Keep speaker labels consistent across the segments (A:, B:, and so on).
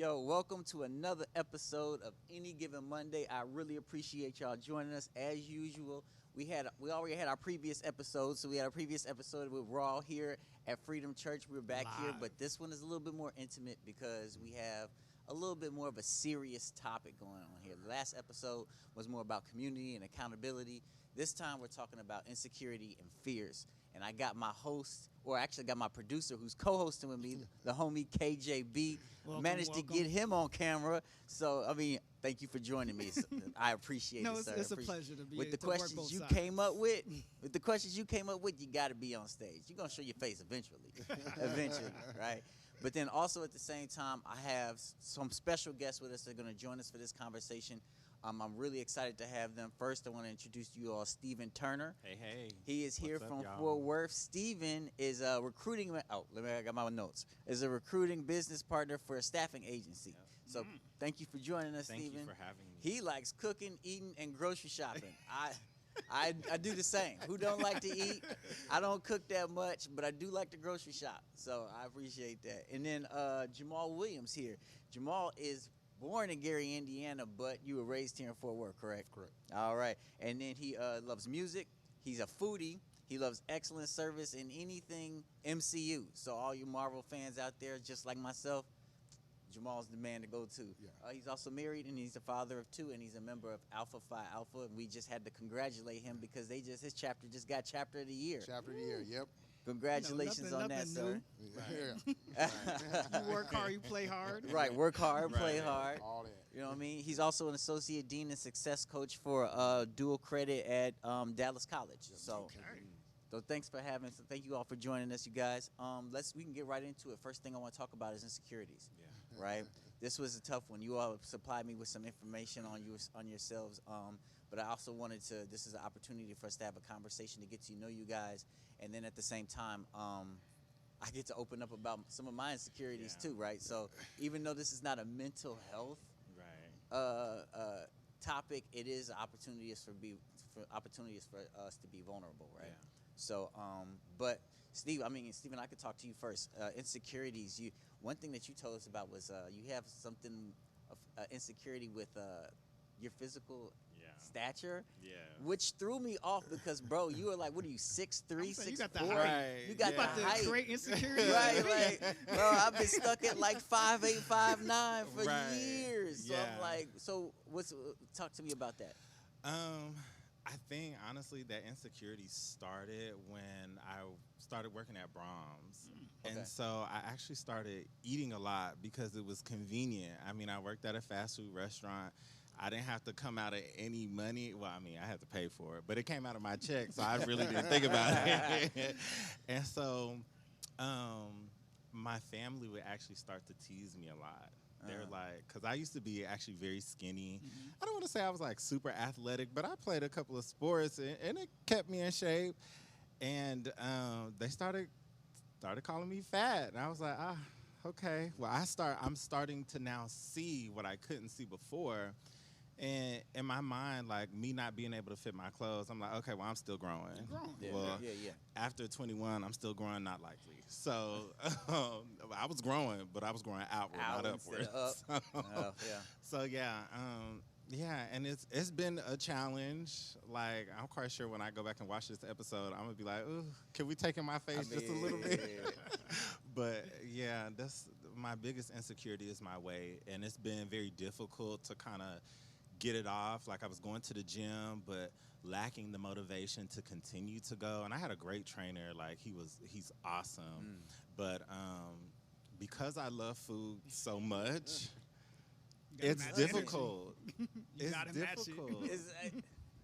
A: Yo, welcome to another episode of Any Given Monday. I really appreciate y'all joining us as usual. We already had our previous episode, so we had our previous episode with Raw here at Freedom Church. We're back here,
B: Live.
A: but this one is a little bit more intimate because we have a little bit more of a serious topic going on here. The last episode was more about community and accountability. This time we're talking about insecurity and fears. And I got my host, or actually got my producer who's co-hosting with me, the homie KJB. Managed to get him on camera. So, I mean, thank you for joining me. I appreciate it, sir.
B: It's a pleasure to be
A: With the
B: to work
A: questions
B: both
A: you
B: sides.
A: came up with, you got to be on stage. You're going to show your face eventually. Eventually, right? But then also at the same time, I have some special guests with us that are going to join us for this conversation. I'm really excited to have them. First, I want to introduce to you all Stephen Turner.
C: Hey.
A: He is here
C: What's up,
A: from
C: y'all?
A: Fort Worth. Stephen is a recruiting. I got my notes. Is a recruiting business partner for a staffing agency. So thank you for joining us,
C: Thank
A: Stephen.
C: you for having me.
A: He likes cooking, eating, and grocery shopping. I do the same. Who don't like to eat? I don't cook that much, but I do like to grocery shop. So I appreciate that. And then JaMar Williams here. JaMar is born in Gary, Indiana, but you were raised here in Fort Worth, correct?
C: Correct.
A: All right. And then he loves music. He's a foodie. He loves excellent service in anything MCU. So all you Marvel fans out there, just like myself, Jamal's the man to go to.
D: Yeah.
A: He's also married, and he's a father of two, and he's a member of Alpha Phi Alpha. And we just had to congratulate him because his chapter just got chapter of the year.
D: Chapter of the year, yep.
A: Congratulations on that,
B: nothing
A: sir.
D: Yeah.
B: You work hard, you play hard.
A: Right, work hard, play
C: Right.
A: hard.
D: All that.
A: You know what I mean? He's also an associate dean and success coach for dual credit at Dallas College. So thanks for having. So thank you all for joining us, you guys. We can get right into it. First thing I want to talk about is insecurities.
C: Yeah.
A: Right. This was a tough one. You all supplied me with some information on yourselves. But I also wanted to. This is an opportunity for us to have a conversation to get to know you guys, and then at the same time, I get to open up about some of my insecurities
C: Yeah.
A: too. Right. So even though this is not a mental health
C: Right.
A: topic, it is opportunities for us to be vulnerable, right?
C: Yeah.
A: So, but Stephen, I could talk to you first. Insecurities. One thing that you told us about was you have something of insecurity with your physical
C: Yeah.
A: stature,
C: Yeah.
A: which threw me off because, bro, you were like, what are you, 6'3",
B: I'm saying, you
A: 6'4"?
B: got the height.
C: Right.
A: You got
C: Yeah.
A: the
B: About to
A: height.
B: create insecurity.
A: Right, like, bro, I've been stuck at like 5'8", 5'9" for
C: Right.
A: years. So
C: Yeah.
A: I'm like, talk to me about that.
C: I think honestly that insecurity started when I started working at Brahms.
A: Okay.
C: And so I actually started eating a lot because it was convenient. I mean, I worked at a fast food restaurant. I didn't have to come out of any money. Well, I mean, I had to pay for it, but it came out of my check, so I really didn't think about it. And so my family would actually start to tease me a lot. They're like, because I used to be actually very skinny. I don't want to say I was like super athletic, but I played a couple of sports and it kept me in shape. And they started calling me fat, and I was like, okay. Well, I'm starting to now see what I couldn't see before. And in my mind, like me not being able to fit my clothes, I'm like, okay, well, I'm still growing.
A: Yeah,
C: Well,
A: yeah.
C: after 21, I'm still growing, not likely. So I was growing, but I was growing outward,
A: Out
C: not
A: instead
C: upward.
A: of up. Oh, yeah.
C: So yeah, and it's been a challenge. Like I'm quite sure when I go back and watch this episode, I'm gonna be like, ooh, can we take in my face just a little bit? But yeah, that's my biggest insecurity is my weight, and it's been very difficult to kind of get it off. Like I was going to the gym, but lacking the motivation to continue to go. And I had a great trainer. Like he's awesome. But because I love food so much,
B: You gotta
C: it's
B: match
C: difficult.
B: You
C: It's
B: gotta match it.
C: difficult.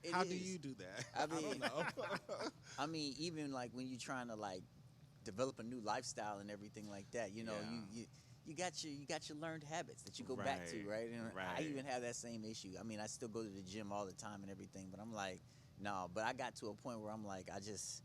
A: It
C: How do
A: is.
C: you do that?
A: I mean,
C: don't know.
A: I mean, even like when you're trying to like develop a new lifestyle and everything like that, you know,
C: Yeah.
A: you got your learned habits that you go back to,
C: Right,
A: right? And I
C: right.
A: even have that same issue. I mean, I still go to the gym all the time and everything, but I'm like, no. But I got to a point where I'm like, I just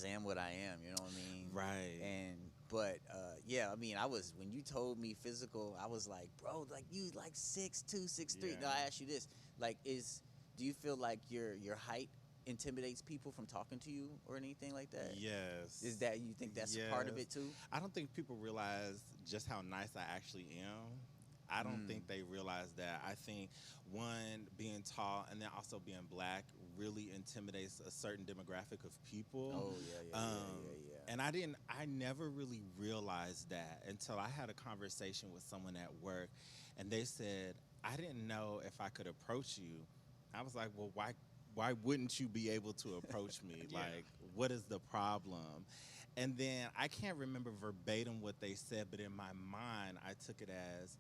A: am what I am. You know what I mean?
C: Right.
A: But yeah, I mean, when you told me physical, I was like, bro, like you like 6'2", 6'3". No,
C: Yeah.
A: I asked you this, like, do you feel like your height intimidates people from talking to you or anything like that?
C: Yes.
A: Is that you think that's part of
C: Yes.
A: it too?
C: I don't think people realize just how nice I actually am. I don't think they realize that. I think one, being tall and then also being black really intimidates a certain demographic of people.
A: Oh yeah.
C: And I never really realized that until I had a conversation with someone at work, and they said, I didn't know if I could approach you. I was like, well, why wouldn't you be able to approach me?
B: Yeah.
C: Like, what is the problem? And then I can't remember verbatim what they said, but in my mind, I took it as,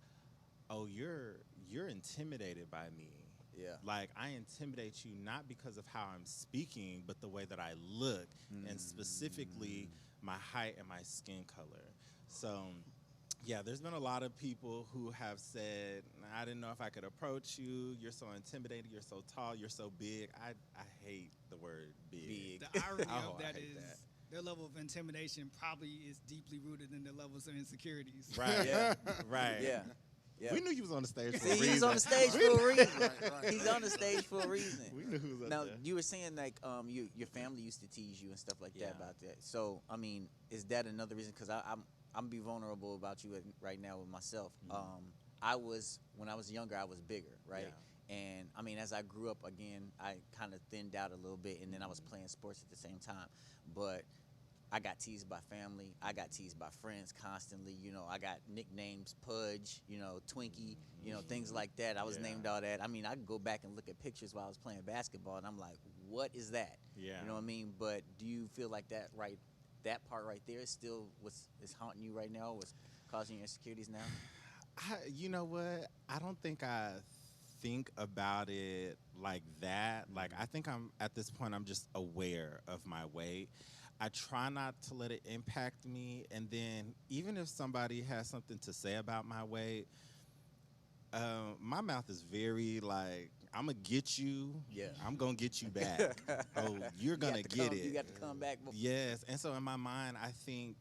C: oh, you're intimidated by me.
A: Yeah.
C: Like, I intimidate you not because of how I'm speaking, but the way that I look, and specifically my height and my skin color. So, yeah, there's been a lot of people who have said, I didn't know if I could approach you. You're so intimidating. You're so tall. You're so big. I hate the word big.
B: The irony
C: Oh,
B: of
C: I
B: that
C: hate
B: is
C: that.
B: their level of intimidation probably is deeply rooted in their levels of insecurities.
C: Right.
A: Yeah.
C: Right.
A: Yeah. Yeah.
C: We knew you was on the stage for a
A: See,
C: reason.
A: he's on the stage for a reason.
D: Right.
A: He's on the stage for a reason.
C: We knew who was up
A: Now,
C: there.
A: you were saying like your family used to tease you and stuff like
C: Yeah.
A: that about that. So, I mean, is that another reason? Because I'm be vulnerable about you right now with myself. When I was younger, I was bigger, right? And I mean, as I grew up again, I kind of thinned out a little bit, and then I was playing sports at the same time. But I got teased by family. I got teased by friends constantly. You know, I got nicknames, Pudge, you know, Twinkie, you know, things like that. I was
C: Yeah.
A: named all that. I mean, I could go back and look at pictures while I was playing basketball, and I'm like, what is that?
C: Yeah.
A: You know what I mean? But do you feel like that part right there is still is haunting you right now? What's causing your insecurities now?
C: You know what? I don't think I think about it like that. Like, I think at this point, I'm just aware of my weight. I try not to let it impact me. And then even if somebody has something to say about my weight, my mouth is very like, I'm going to get you.
A: Yeah.
C: I'm going to get you back. Oh, you're going to get it.
A: You got to come back.
C: Yes. And so in my mind, I think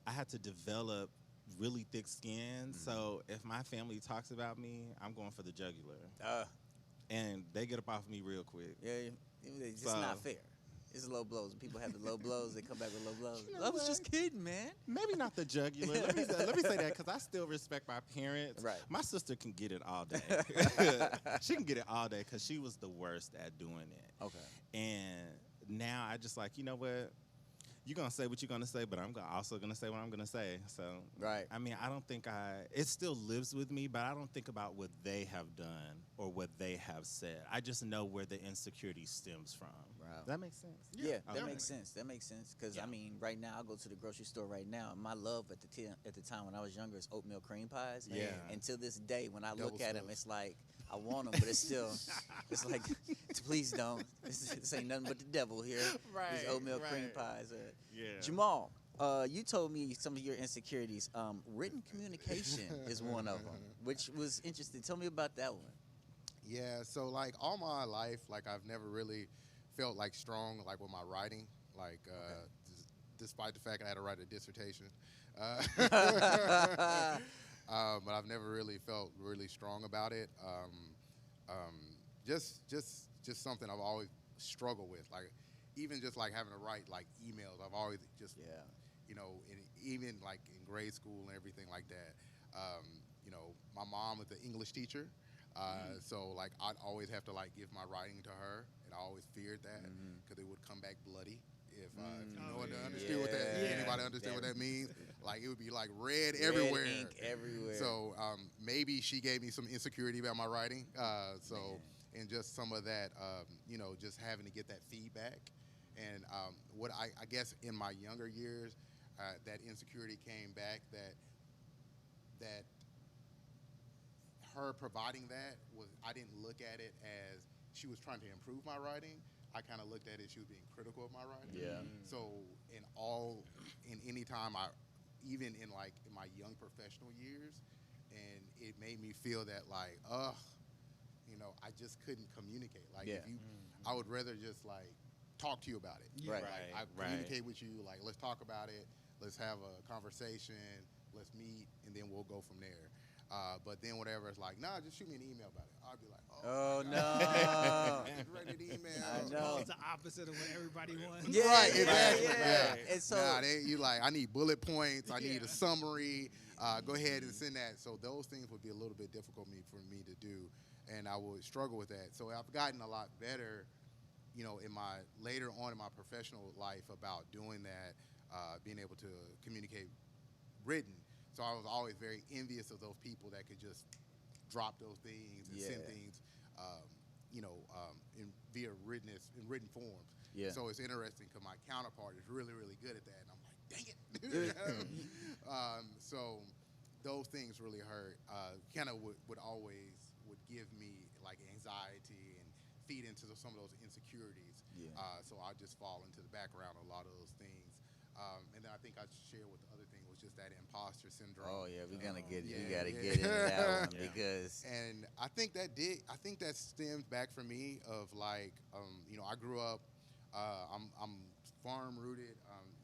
C: I had to develop really thick skin. So if my family talks about me, I'm going for the jugular. And they get up off me real quick.
A: Yeah, it's just not fair. It's low blows. When people have the low blows, they come back with low blows.
C: You know
A: I was
C: what?
A: just kidding, man.
C: Maybe not the jugular. Let me say that because I still respect my parents.
A: Right.
C: My sister can get it all day. She can get it all day because she was the worst at doing it.
A: Okay.
C: And now I just like, you know what? You're going to say what you're going to say, but I'm also going to say what I'm going to say. So,
A: Right.
C: I mean, I don't think it still lives with me, but I don't think about what they have done or what they have said. I just know where the insecurity stems from.
A: Wow.
C: Does that make sense?
A: Yeah, that
C: Okay.
A: makes sense. That makes sense. Because,
C: Yeah.
A: I mean, right now, I go to the grocery store right now, and my love at the time when I was younger is oatmeal cream pies.
C: Yeah.
A: And to this day, when I
D: Double
A: look at them,
D: stuffed.
A: it's like, I want them, but it's still, it's like, please don't. This ain't nothing but the devil here.
C: Right,
A: These oatmeal cream
C: right.
A: pies.
C: Yeah.
A: Jamal, you told me some of your insecurities. Written communication is one of them, which was interesting. Tell me about that one.
D: Yeah, so like all my life, like I've never really felt like strong like with my writing, like despite the fact I had to write a dissertation. But I've never really felt really strong about it. Just something I've always struggled with. Like even just like having to write like emails, I've always just you know, even like in grade school and everything like that. You know, my mom was an English teacher. So like I'd always have to like give my writing to her, and I always feared that because it would come back bloody. If you know what understood what that,
A: Yeah.
D: anybody understand what that means? Like it would be like red everywhere.
A: Red ink everywhere.
D: So maybe she gave me some insecurity about my writing. And just some of that, you know, just having to get that feedback. And what I guess in my younger years, that insecurity came back. That her providing that was, I didn't look at it as she was trying to improve my writing. I kind of looked at it, she was being critical of my writing.
A: Yeah.
D: So in any time even in like in my young professional years, and it made me feel that like, you know, I just couldn't communicate. Like if you, I would rather just like talk to you about it.
B: Yeah.
A: Right.
D: Like I communicate with you, like let's talk about it, let's have a conversation, let's meet, and then we'll go from there. But then whatever it's like, nah, just shoot me an email about it. I'll be like,
A: Oh,
D: my
A: no.
D: God, get ready to email.
A: I know.
B: It's the opposite of what everybody wants.
D: Right, exactly.
A: Yeah.
D: Yeah.
A: And so,
D: Nah, you like, I need bullet points. I need a summary. Go ahead and send that. So those things would be a little bit difficult for me to do, and I would struggle with that. So I've gotten a lot better, in my later on in my professional life about doing that, being able to communicate written. So I was always very envious of those people that could just drop those things and send things, via written forms.
A: Yeah.
D: So it's interesting because my counterpart is really, really good at that, and I'm like, dang it. So those things really hurt. Kind of would always would give me like anxiety and feed into some of those insecurities.
A: Yeah.
D: So I just fall into the background a lot of those things. And then I think I shared with the other thing was just that imposter syndrome.
A: Oh yeah, we're gonna get it.
D: Yeah,
A: We gotta
D: yeah.
A: get into that one
C: Yeah.
A: because
D: And I think that stems back for me of like, I grew up, I'm farm rooted,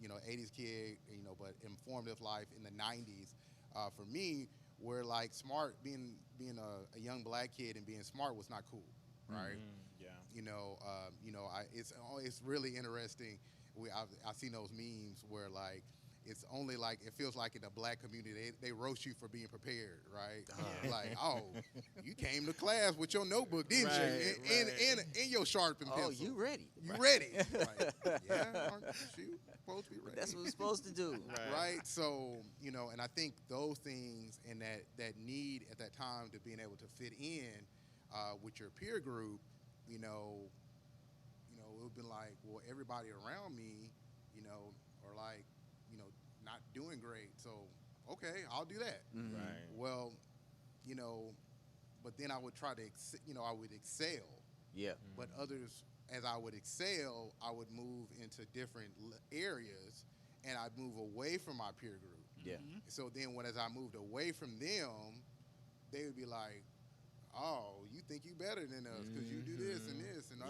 D: 80s kid, but informative life in the 90s. For me, where like smart, being a young black kid and being smart was not cool, right?
C: Yeah.
D: It's really interesting. I've seen those memes where like it's only like it feels like in the black community they roast you for being prepared, right? Like, oh, you came to class with your notebook, didn't you? And your sharpened pencil.
A: oh, you ready?
D: You ready? Like, yeah, aren't you supposed to be ready?
A: That's what we're supposed to do.
D: Right. So, and I think those things and that need at that time to being able to fit in with your peer group, it would be like, well, everybody around me, are like, not doing great. So, okay, I'll do that.
A: Mhm.
C: Right.
D: Well, but then I would try to, I would excel.
A: Yeah.
D: But others, as I would excel, I would move into different areas, and I'd move away from my peer group.
A: Yeah.
D: So then, as I moved away from them, they would be like, "Oh, you think you better than us because you do this and this and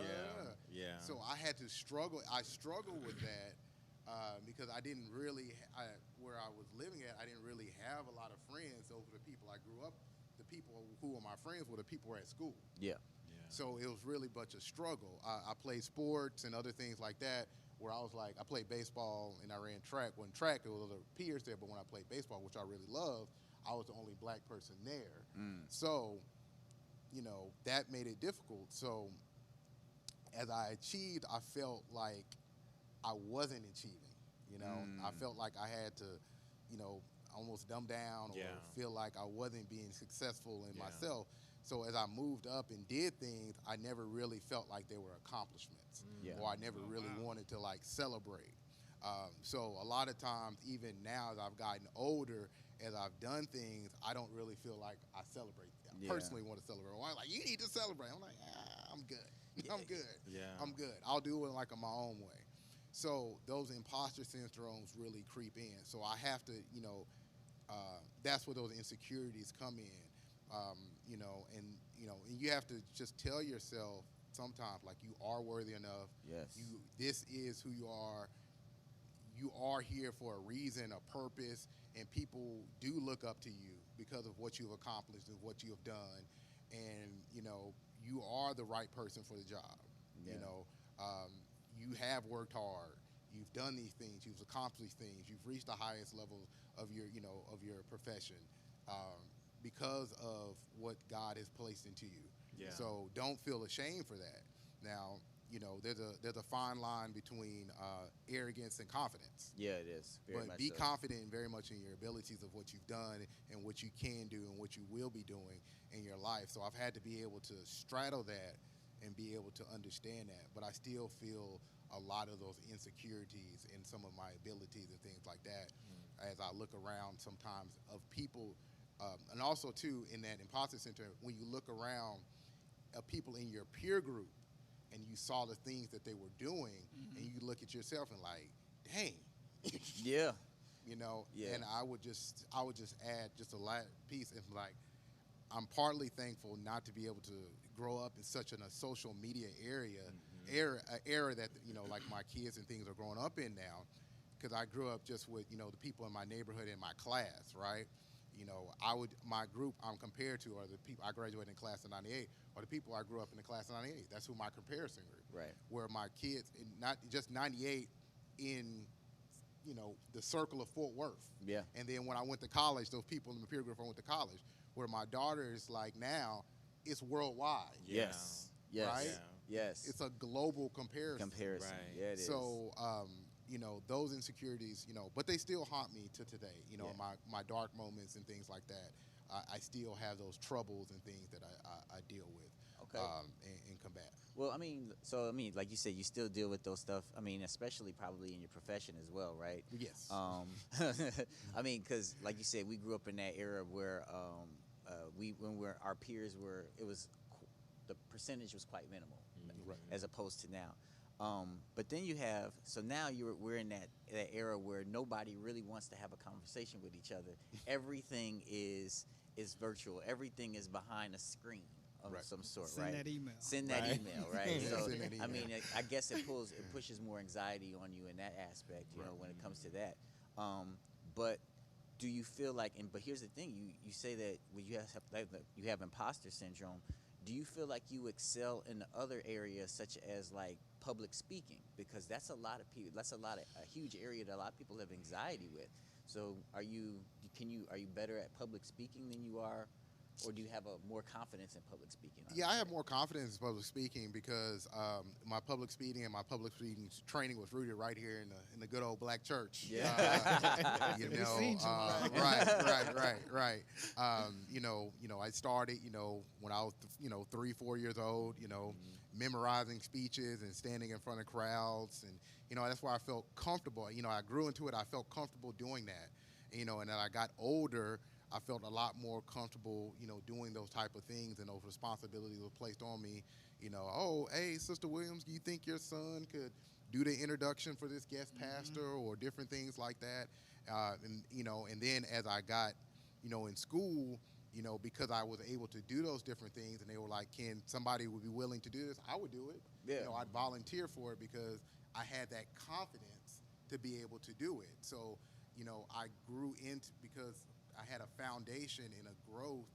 C: Yeah.
D: So I had to struggle. I struggled with that because I didn't really, where I was living at, I didn't really have a lot of friends over the people I grew up. The people who were my friends were the people who were at school.
A: Yeah.
D: So it was really much a struggle. I played sports and other things like that where I was like, I played baseball and I ran track. When track, there was other peers there, but when I played baseball, which I really loved, I was the only black person there. So, that made it difficult. So as I achieved, I felt like I wasn't achieving. I felt like I had to, almost dumb down or feel like I wasn't being successful in myself. So as I moved up and did things, I never really felt like they were accomplishments, or I never really wanted to like celebrate. So a lot of times, even now as I've gotten older, as I've done things, I don't really feel like I celebrate. I personally want to celebrate. I'm like, you need to celebrate. I'm like, I'm good. I'm good. I'm good. I'll do it like in my own way. So those imposter syndromes really creep in. So I have to, that's where those insecurities come in. And you have to just tell yourself sometimes, like, you are worthy enough.
A: Yes.
D: This is who you are. You are here for a reason, a purpose, and people do look up to you because of what you've accomplished and what you have done. And, you are the right person for the job.
A: Yeah.
D: You have worked hard. You've done these things. You've accomplished things. You've reached the highest levels of your profession because of what God has placed into you.
C: Yeah.
D: So don't feel ashamed for that. Now, there's a fine line between arrogance and confidence.
A: Yeah, it is. Very
D: But
A: much
D: be
A: so.
D: confident very much in your abilities of what you've done and what you can do and what you will be doing in your life. So I've had to be able to straddle that and be able to understand that. But I still feel a lot of those insecurities in some of my abilities and things like that as I look around sometimes of people. And also, too, in that imposter syndrome, when you look around of people in your peer group and you saw the things that they were doing and you look at yourself and like, dang.
A: Yeah.
D: And I would just add just a last piece and like, I'm partly thankful not to be able to grow up in such a social media era that, like my kids and things are growing up in now, because I grew up just with, the people in my neighborhood in my class, right? My group I'm compared to are the people I graduated in class of 98 or the people I grew up in the class of 98. That's who my comparison group.
A: Right.
D: Where my kids, not just 98 in the circle of Fort Worth.
A: Yeah.
D: And then when I went to college, those people in the peer group I went to college, where my daughter is like now, it's worldwide.
A: Yes. Yes.
D: Right?
C: Yeah.
A: Yes.
D: It's a global comparison.
A: Comparison.
C: Right.
A: Yeah, it is.
D: So, those insecurities, but they still haunt me to today.
A: Yeah.
D: My dark moments and things like that. I still have those troubles and things that I deal with.
A: Okay.
D: And combat.
A: Well, I mean, like you said, you still deal with those stuff. I mean, especially probably in your profession as well, right?
D: Yes.
A: I mean, because like you said, we grew up in that era where our peers were, the percentage was quite minimal,
D: Right.
A: as opposed to now. But then now we're in that era where nobody really wants to have a conversation with each other. Everything is virtual. Everything is behind a screen of
D: Right.
A: some sort,
B: Send
A: right?
B: that email.
A: Send that
C: Right.
A: email, right?
D: Yeah,
A: So
D: send that
A: I mean,
D: email.
A: I guess it pushes more anxiety on you in that aspect, when it comes to that. But do you feel like, but here's the thing, you say that when you have imposter syndrome, do you feel like you excel in the other areas such as like public speaking? Because that's a huge area that a lot of people have anxiety with. So are you better at public speaking than you are, or do you have more confidence in public speaking?
D: Yeah, I have more confidence in public speaking because my public speaking and my public speaking training was rooted right here in the good old black church.
A: Yeah.
B: We've seen JaMar.
D: Right. I started, when I was, 3-4 years old, memorizing speeches and standing in front of crowds, and that's where I felt comfortable. I grew into it. I felt comfortable doing that. And then I got older. I felt a lot more comfortable, doing those type of things, and those responsibilities were placed on me. Oh, hey, Sister Williams, do you think your son could do the introduction for this guest pastor, or different things like that? And then as I got, in school, because I was able to do those different things, and they were like, can somebody would be willing to do this? I would do it.
A: Yeah.
D: I'd volunteer for it because I had that confidence to be able to do it. So, I grew into, because I had a foundation and a growth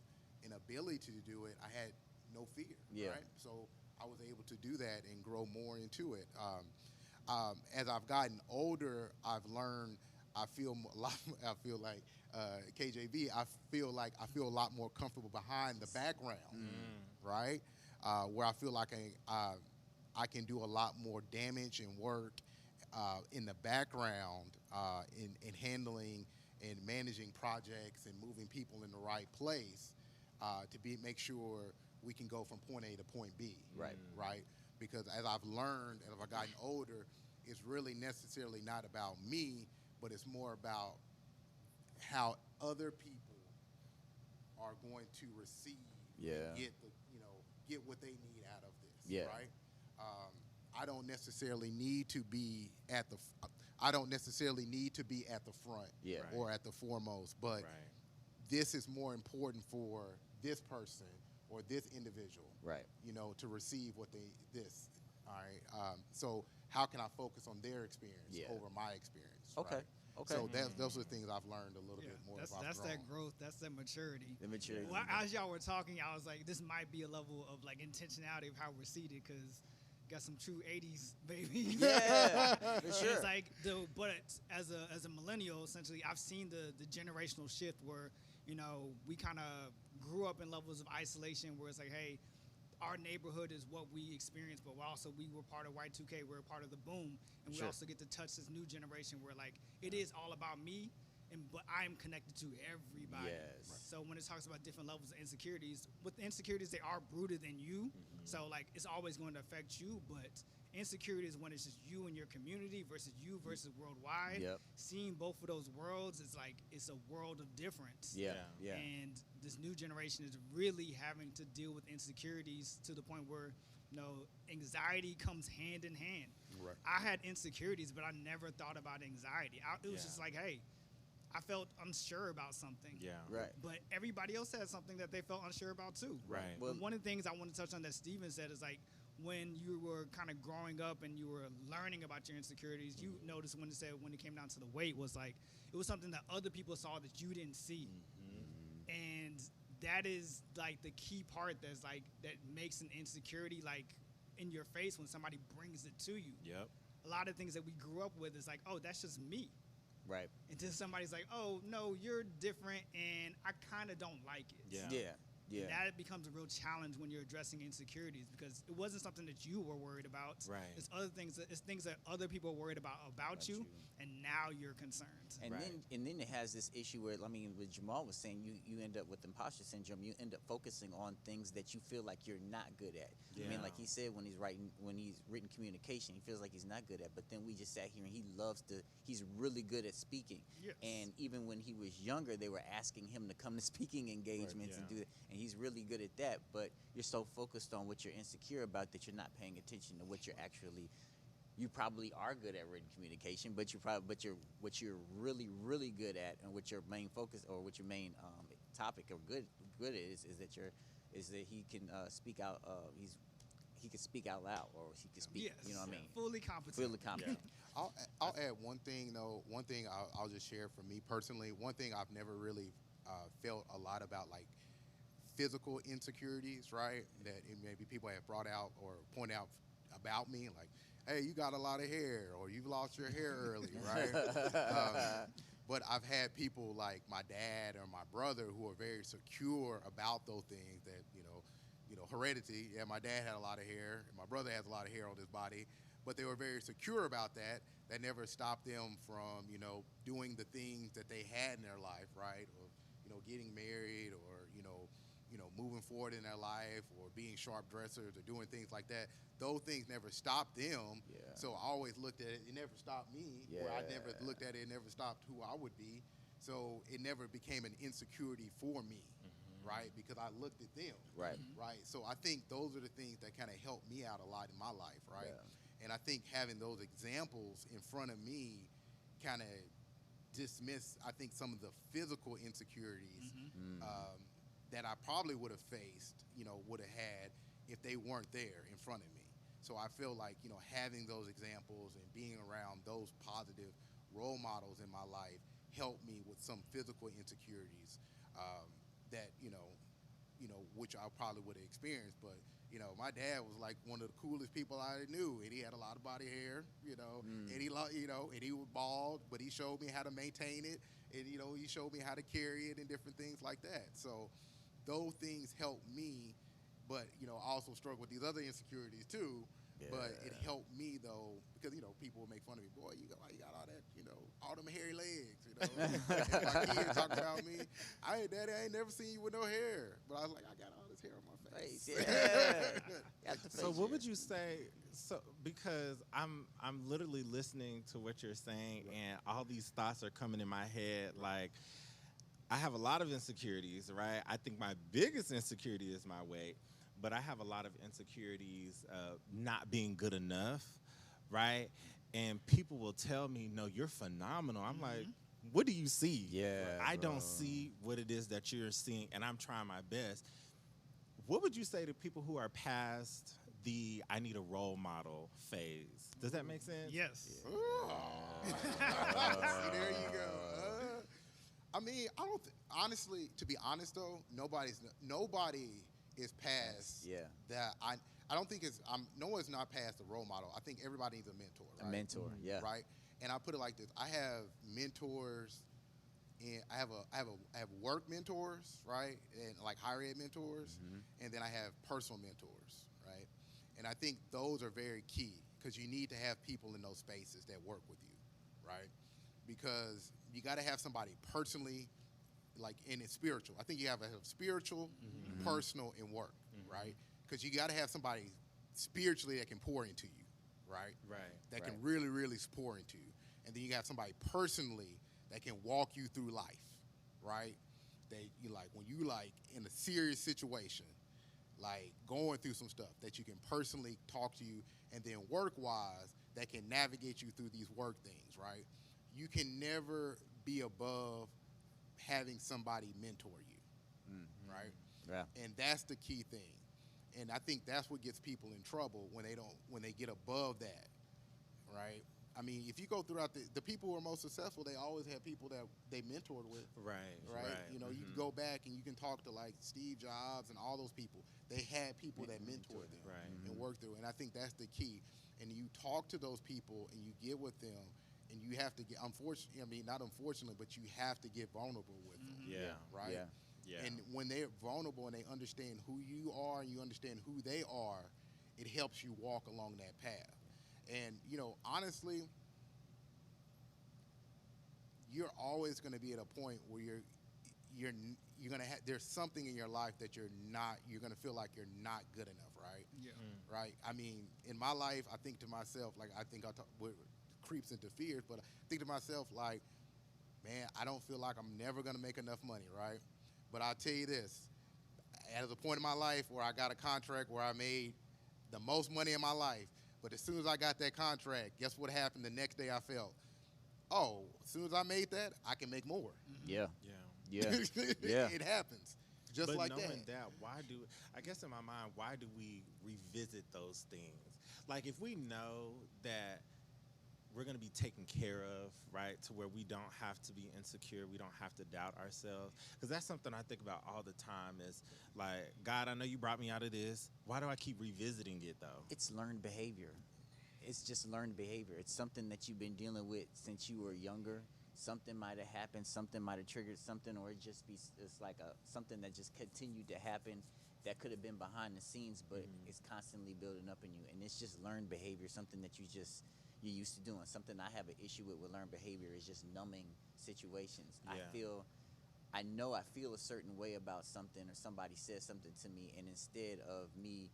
D: and ability to do it, I had no fear,
A: Yeah.
D: right? So I was able to do that and grow more into it. As I've gotten older, I've learned, I feel like KJV, I feel a lot more comfortable behind the background, right? Where I feel like I can do a lot more damage and work in the background in handling and managing projects and moving people in the right place to make sure we can go from point A to point B. Right? Because as I've learned and as I've gotten older, it's really necessarily not about me, but it's more about how other people are going to receive
A: Yeah.
D: and get what they need out of this.
A: Yeah.
D: Right? I don't necessarily need to be at the front,
A: Yeah.
D: or at the foremost, but this is more important for this person or this individual,
A: Right.
D: to receive all right. So how can I focus on their experience
A: Yeah.
D: over my experience?
A: Okay.
D: Right?
A: Okay.
D: So those are the things I've learned a little bit more.
B: That's
D: as I've grown.
B: that growth. That's that maturity.
A: The maturity.
B: Well, as y'all were talking, I was like, this might be a level of like intentionality of how we're seated, because got some true '80s baby.
A: Yeah, for sure.
B: It's like but as a millennial, essentially, I've seen the generational shift where we kind of grew up in levels of isolation where it's like, hey, our neighborhood is what we experience, but we were part of Y2K, we're a part of the boom, and we
A: Sure.
B: also get to touch this new generation where like it is all about me, but I am connected to everybody.
A: Yes. Right.
B: So when it talks about different levels of insecurities, with the insecurities, they are rooted in you. So like it's always going to affect you, but insecurity is when it's just you and your community versus you versus worldwide.
A: Yep.
B: Seeing both of those worlds is like it's a world of difference.
A: Yeah. Yeah.
B: And this new generation is really having to deal with insecurities to the point where anxiety comes hand in hand.
D: Right.
B: I had insecurities, but I never thought about anxiety. It was just like, hey, I felt unsure about something.
C: Yeah.
A: Right.
B: But everybody else had something that they felt unsure about too.
C: Right.
A: Well,
B: And one of the things I want to touch on that Steven said is like, when you were kind of growing up and you were learning about your insecurities, you noticed when it came down to the weight was like, it was something that other people saw that you didn't see. And that is like the key part that makes an insecurity like in your face when somebody brings it to you.
C: Yep.
B: A lot of things that we grew up with is like, oh, that's just me.
A: Right.
B: Until somebody's like, oh, no, you're different, and I kind of don't like it.
C: Yeah.
A: Yeah. Yeah.
B: And that becomes a real challenge when you're addressing insecurities, because it wasn't something that you were worried about.
C: Right.
B: It's other things. It's things that other people are worried about you, and now you're concerned.
A: And
C: Right.
A: then it has this issue where, I mean, what JaMar was saying, you end up with imposter syndrome. You end up focusing on things that you feel like you're not good at. I mean, like he said, when he's written communication, he feels like he's not good at. But then we just sat here and he's really good at speaking.
B: Yes.
A: And even when he was younger, they were asking him to come to speaking engagements and do that. And he's really good at that. But you're so focused on what you're insecure about that you're not paying attention to what you're actually. You probably are good at written communication, but what you're really good at, and what your main focus or what your main topic or good is that he can speak out. He can speak out loud, or he can speak.
B: Yes.
A: You know what I mean?
B: Fully competent.
A: Fully competent.
D: I'll add one thing though. One thing I'll just share from me personally. One thing I've never really felt a lot about, like physical insecurities, right? That maybe people have brought out or pointed out about me, like, hey, you got a lot of hair, or you've lost your hair early, right? But I've had people like my dad or my brother who are very secure about those things that, heredity. Yeah, my dad had a lot of hair, and my brother has a lot of hair on his body, but they were very secure about that. That never stopped them from, doing the things that they had in their life, right? Or, getting married, or, moving forward in their life, or being sharp dressers, or doing things like that. Those things never stopped them.
A: Yeah.
D: So I always looked at it. It never stopped me.
A: Yeah.
D: Where I never looked at it. It never stopped who I would be. So it never became an insecurity for me, right? Because I looked at them.
A: Right.
D: Right. So I think those are the things that kind of helped me out a lot in my life, right?
A: Yeah.
D: And I think having those examples in front of me kind of dismiss, I think, some of the physical insecurities that I probably would have faced, would have had if they weren't there in front of me. So I feel like, having those examples and being around those positive role models in my life helped me with some physical insecurities that, which I probably would have experienced. But, my dad was like one of the coolest people I knew, and he had a lot of body hair, and he was bald, but he showed me how to maintain it, and, he showed me how to carry it and different things like that. So those things helped me, but, I also struggle with these other insecurities too.
A: Yeah.
D: But it helped me though, because people would make fun of me. Boy, you got all that, all them hairy legs. And my kids talk about me. Daddy, I ain't never seen you with no hair. But I was like, I got all this hair on my face.
A: Yeah.
C: So what would you say? So because I'm literally listening to what you're saying, and all these thoughts are coming in my head. Like, I have a lot of insecurities, right? I think my biggest insecurity is my weight, but I have a lot of insecurities not being good enough, right? And people will tell me, no, you're phenomenal. I'm like, what do you see?
A: Yeah,
C: I
A: bro.
C: don't see what it is that you're seeing, and I'm trying my best. What would you say to people who are past the I need a role model phase? Does that make sense?
B: Yes.
D: See, there you go. I mean, I don't. Honestly, to be honest though, nobody is past.
A: Yeah.
D: That I don't think it's. No one's not past a role model. I think everybody needs a mentor. Right?
A: A mentor. Yeah.
D: Right. And I put it like this: I have mentors, and I have work mentors, right, and like higher ed mentors, and then I have personal mentors, right. And I think those are very key, because you need to have people in those spaces that work with you, right? Because you got to have somebody personally, like, and it's spiritual. I think you have to have spiritual, personal, and work, right? Because you got to have somebody spiritually that can pour into you, right?
C: Right.
D: That can really, really pour into you. And then you got somebody personally that can walk you through life, right? That you like when you like in a serious situation, like going through some stuff, that you can personally talk to you, and then work-wise that can navigate you through these work things, right? You can never be above having somebody mentor you, right?
A: Yeah.
D: And that's the key thing. And I think that's what gets people in trouble when they get above that, right? I mean, if you go throughout the people who are most successful, they always have people that they mentored with.
C: Right.
D: You know, you can go back and you can talk to like Steve Jobs and all those people. They had people that mentored them and worked through. And I think that's the key. And you talk to those people and you get with them, and you have to get unfortunately. I mean, not unfortunately, but you have to get vulnerable with them.
C: Yeah.
D: Right.
A: Yeah.
C: Yeah.
D: And when they're vulnerable and they understand who you are and you understand who they are, it helps you walk along that path. And honestly, you're always going to be at a point where you're going to have there's something in your life that you're going to feel like you're not good enough, right?
B: Yeah.
D: Right? I mean, in my life, I think to myself, like, I think what creeps into fears, but I think to myself, like, man, I don't feel like I'm never going to make enough money, right? But I'll tell you this, at the point in my life where I got a contract where I made the most money in my life, but as soon as I got that contract, guess what happened the next day I felt? Oh, as soon as I made that, I can make more.
A: Yeah.
C: Yeah.
A: Yeah. Yeah.
D: It happens. Just
C: but
D: like
C: knowing
D: that.
C: I guess in my mind, why do we revisit those things? Like, if we know that we're going to be taken care of, right, to where we don't have to be insecure, we don't have to doubt ourselves, because that's something I think about all the time is, like, God, I know you brought me out of this. Why do I keep revisiting it, though?
A: It's learned behavior. It's just learned behavior. It's something that you've been dealing with since you were younger. Something might have happened, something might have triggered something, or it's like something that just continued to happen that could have been behind the scenes, but it's constantly building up in you. And it's just learned behavior, something that you're used to doing. Something I have an issue with learned behavior is just numbing situations.
C: Yeah.
A: I know I feel a certain way about something, or somebody says something to me, and instead of me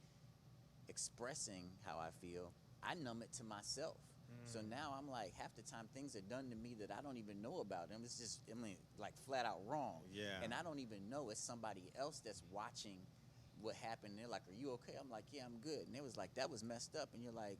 A: expressing how I feel, I numb it to myself. So now I'm like, half the time things are done to me that I don't even know about them. It's just, like flat out wrong.
C: Yeah.
A: And I don't even know it's somebody else that's watching what happened. They're like, are you okay? I'm like, yeah, I'm good. And it was like, that was messed up. And you're like,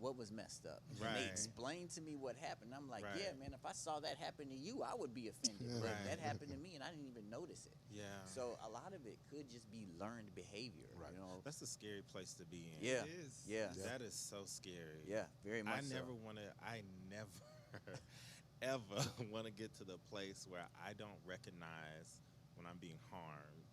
A: what was messed up?
C: Right.
A: And they explained to me what happened. I'm like,
C: Right.
A: yeah, man, if I saw that happen to you, I would be offended. But
C: Right.
A: that happened to me, and I didn't even notice it.
C: Yeah.
A: So a lot of it could just be learned behavior.
D: Right.
C: That's a scary place to be in.
A: Yeah.
B: It is.
A: Yeah.
C: That is so scary.
A: Yeah, very much
C: I
A: so.
C: never, ever want to get to the place where I don't recognize when I'm being harmed.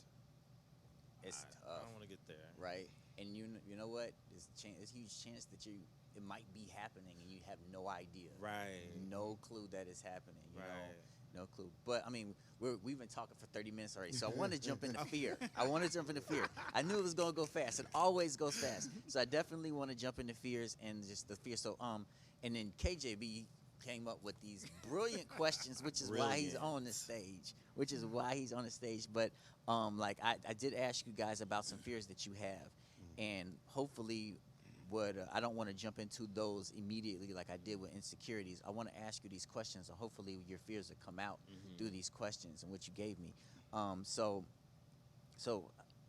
A: It's
C: I
A: tough.
C: don't want to get there.
A: Right, and you know what? There's a huge chance that it might be happening and you have no idea.
C: Right.
A: No clue that it's happening. You
C: Right.
A: know, no clue. But I mean, we've been talking for 30 minutes already, so I want to jump into fear. I I knew it was gonna go fast. It always goes fast. So I definitely want to jump into fears and just the fear. So and then KJB came up with these brilliant questions, which is why he's on the stage. But like I did ask you guys about some fears that you have, and hopefully, I don't want to jump into those immediately like I did with insecurities. I want to ask you these questions, and hopefully your fears will come out through these questions and what you gave me. So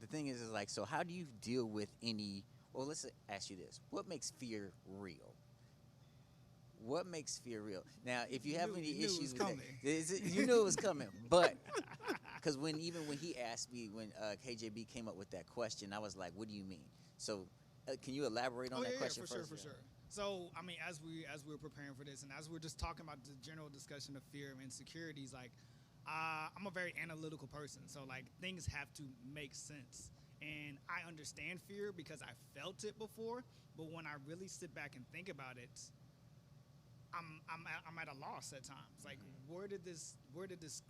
A: the thing is like, so how do you deal with any? Well, let's ask you this: what makes fear real? What makes fear real? Now, if you have any issues with that, you knew it was coming. But because when he asked me, when KJB came up with that question, I was like, "What do you mean?" So, can you elaborate on that question first?
B: For sure. So, I mean, as we were preparing for this, and as we're just talking about the general discussion of fear and insecurities, like, I'm a very analytical person. So, like, things have to make sense. And I understand fear because I felt it before. But when I really sit back and think about it, I'm at a loss at times. Like, where did this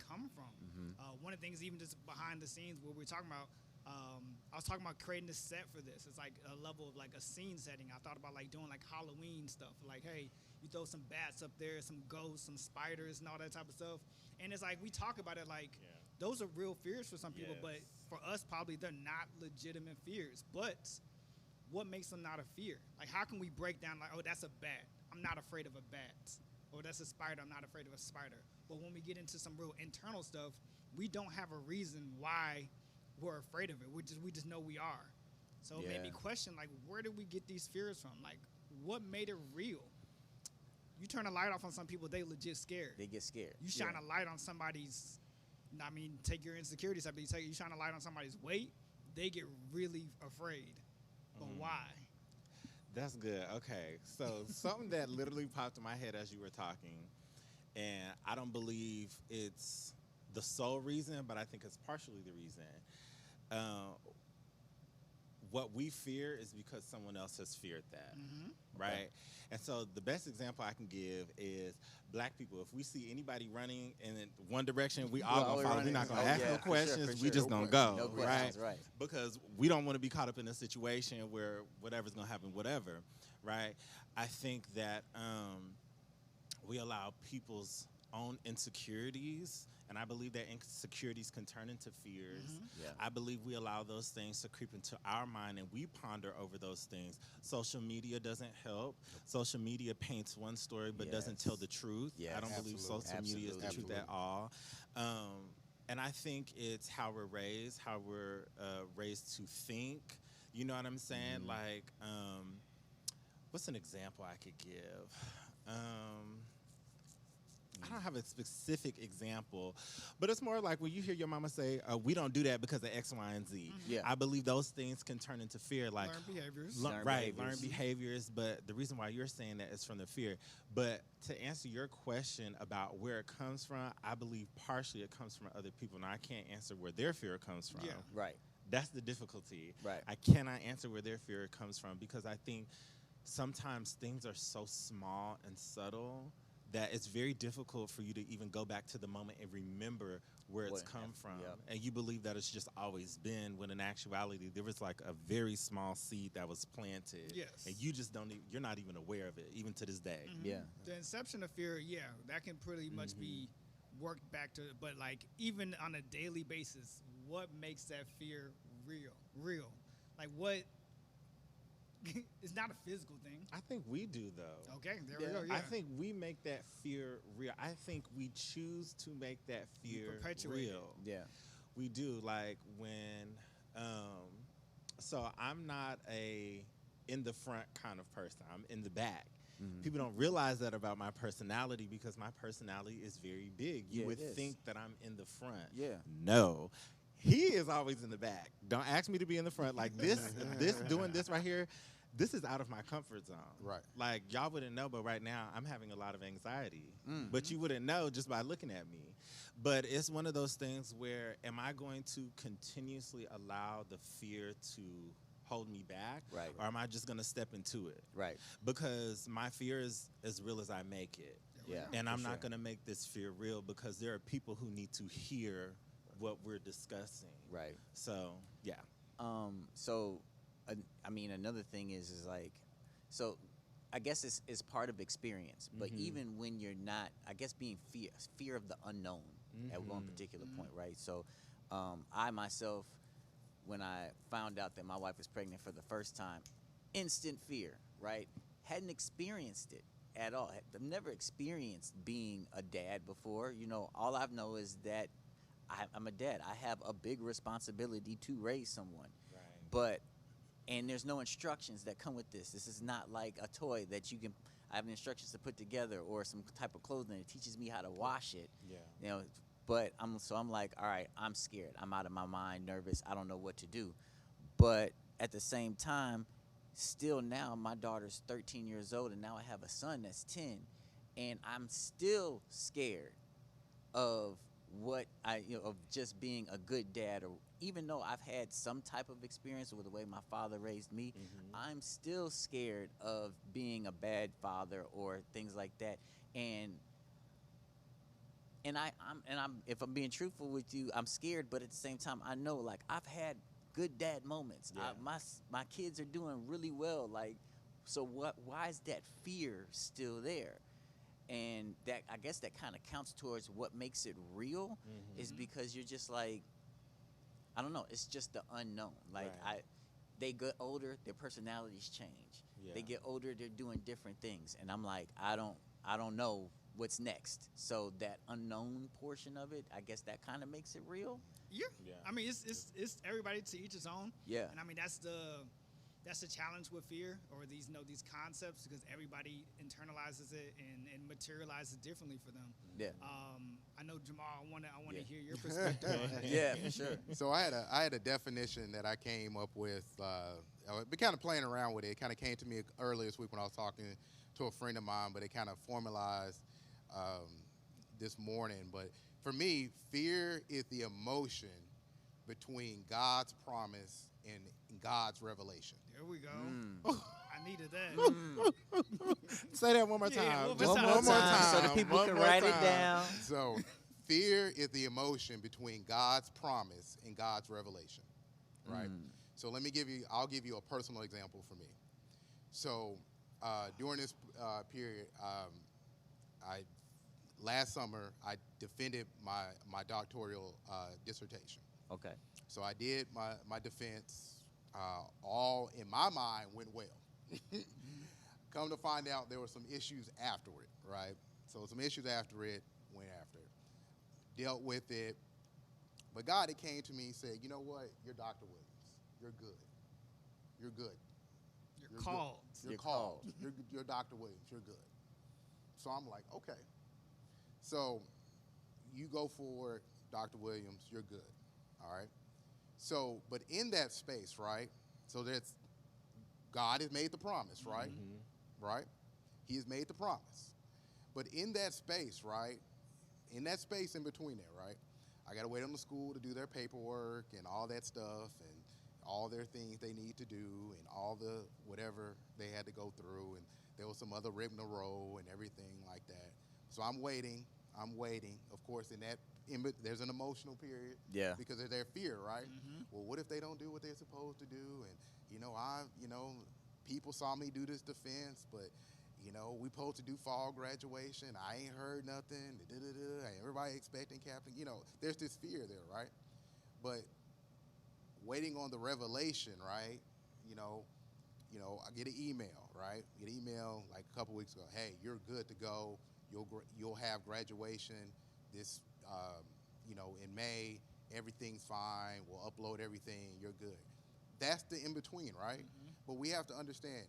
B: come from? One of the things, even just behind the scenes, where we're talking about, I was talking about creating this set for this. It's like a level of like a scene setting. I thought about like doing like Halloween stuff. Like, hey, you throw some bats up there, some ghosts, some spiders, and all that type of stuff. And it's like we talk about it like those are real fears for some people, but for us, probably they're not legitimate fears. But what makes them not a fear? Like, how can we break down like, oh, that's a bat, I'm not afraid of a bat, or that's a spider, I'm not afraid of a spider. But when we get into some real internal stuff, we don't have a reason why we're afraid of it. We just know we are. So it made me question, like, where did we get these fears from? Like, what made it real? You turn a light off on some people, they legit scared.
A: They get scared.
B: You shine a light on somebody's, I mean, take your insecurities. You shine a light on somebody's weight, they get really afraid. But why?
C: That's good. Okay. So something that literally popped in my head as you were talking, and I don't believe it's the sole reason, but I think it's partially the reason. what we fear is because someone else has feared that, right?
A: Okay.
C: And so the best example I can give is black people. If we see anybody running in one direction, we all gonna follow. We're not gonna ask no questions. We just gonna go,
A: No questions, right?
C: Because we don't want to be caught up in a situation where whatever's gonna happen, whatever, right? I think that we allow people's own insecurities, and I believe that insecurities can turn into fears.
A: Yeah.
C: I believe we allow those things to creep into our mind, and we ponder over those things. Social media doesn't help. Social media paints one story but doesn't tell the truth.
A: Yes.
C: I don't believe social media is the truth at all. And I think it's how we're raised to think. You know what I'm saying? Like, what's an example I could give? I don't have a specific example, but it's more like when you hear your mama say, we don't do that because of X, Y, and Z.
A: Yeah.
C: I believe those things can turn into fear. Like,
B: Learn
C: learn behaviors, but the reason why you're saying that is from the fear. But to answer your question about where it comes from, I believe partially it comes from other people. Now, I can't answer where their fear comes from.
B: Yeah.
A: Right.
C: That's the difficulty.
A: Right.
C: I cannot answer where their fear comes from because I think sometimes things are so small and subtle that it's very difficult for you to even go back to the moment and remember where it's come from.
A: Yep.
C: And you believe that it's just always been, when in actuality, there was like a very small seed that was planted.
B: Yes.
C: And you just don't, you're not even aware of it, even to this day.
A: Yeah.
B: The inception of fear, that can pretty much be worked back to, but like even on a daily basis, what makes that fear real? Like what? It's not a physical thing.
C: I think we do, though.
B: Okay, there we go. Yeah.
C: I think we make that fear real. I think we choose to make that fear real.
A: Yeah.
C: We do. Like when, so I'm not a in the front kind of person. I'm in the back. People don't realize that about my personality because my personality is very big. You would think that I'm in the front.
A: Yeah.
C: No. He is always in the back. Don't ask me to be in the front. Like this doing this right here, this is out of my comfort zone.
D: Right.
C: Like, y'all wouldn't know, but right now I'm having a lot of anxiety. But you wouldn't know just by looking at me. But it's one of those things where, am I going to continuously allow the fear to hold me back?
A: Right.
C: Or am I just going to step into it?
A: Right.
C: Because my fear is as real as I make it.
A: Yeah.
C: And I'm
A: for
C: not
A: sure.
C: going to make this fear real because there are people who need to hear what we're discussing.
A: Right.
C: So, yeah.
A: So, I mean, another thing is like, so I guess it's part of experience, but even when you're not, I guess being fear of the unknown at one particular point, right? So, I myself, when I found out that my wife was pregnant for the first time, instant fear, right? Hadn't experienced it at all. I've never experienced being a dad before. You know, all I know is that I'm a dad. I have a big responsibility to raise someone.
C: Right.
A: But, and there's no instructions that come with this. This is not like a toy that you can, I have instructions to put together or some type of clothing that teaches me how to wash it.
C: Yeah.
A: You know, but I'm like, all right, I'm scared. I'm out of my mind, nervous. I don't know what to do. But at the same time, still now my daughter's 13 years old and now I have a son that's 10 and I'm still scared of of just being a good dad, or even though I've had some type of experience with the way my father raised me, I'm still scared of being a bad father or things like that. And I'm if I'm being truthful with you, I'm scared, but at the same time, I know like I've had good dad moments.
C: Yeah.
A: My kids are doing really well. Like, so why is that fear still there? And that, I guess that kind of counts towards what makes it real, is because you're just like, I don't know, it's just the unknown. Like
C: Right.
A: they get older, their personalities change.
C: Yeah.
A: They get older, they're doing different things, and I'm like, I don't know what's next. So that unknown portion of it, I guess that kind of makes it real.
B: Yeah.
C: Yeah.
B: I mean, it's everybody to each his own.
A: Yeah.
B: And I mean, that's the challenge with fear, or these these concepts, because everybody internalizes it and materializes differently for them.
A: Yeah.
B: I know, JaMar, I want to
A: Yeah.
B: hear your perspective on it.
A: Yeah, for sure.
D: So I had a definition that I came up with. I've been kind of playing around with it. It kind of came to me earlier this week when I was talking to a friend of mine, but it kind of formalized this morning. But for me, fear is the emotion between God's promise in God's revelation.
B: There we go.
A: Mm.
B: I needed that.
C: Say that one more time.
B: Yeah, one
C: Just
B: more
C: one more
B: time.
C: time.
A: so the people
C: One
A: can
C: more
A: write it
C: time.
A: down.
D: So fear is the emotion between God's promise and God's revelation, right?
A: Mm.
D: So I'll give you a personal example for me. So during this period, last summer, I defended my doctoral dissertation.
A: Okay.
D: So I did my defense. All in my mind went well. Come to find out, there were some issues after it, right? So some issues after it, went after it, dealt with it. But God, it came to me and said, you know what? You're Dr. Williams. You're good. You're good.
B: You're called.
D: You're called. You're Dr. Williams. You're good. So I'm like, okay. So you go forward, Dr. Williams. You're good. All right. So, but in that space, right? So that's God has made the promise, right?
C: Mm-hmm.
D: Right? He has made the promise. But in that space, right? In that space in between there, right? I got to wait on the school to do their paperwork and all that stuff and all their things they need to do and all the whatever they had to go through. And there was some other rigmarole and everything like that. So I'm waiting. Of course, there's an emotional period.
A: Yeah.
D: Because of their fear, right?
B: Mm-hmm.
D: Well, what if they don't do what they're supposed to do? And, people saw me do this defense, but, we supposed to do fall graduation. I ain't heard nothing. Everybody expecting captain. There's this fear there, right? But waiting on the revelation, right? I get an email, right? Get an email like a couple weeks ago. Hey, you're good to go. You'll have graduation this, in May. Everything's fine. We'll upload everything. You're good. That's the in between, right?
B: Mm-hmm.
D: But we have to understand,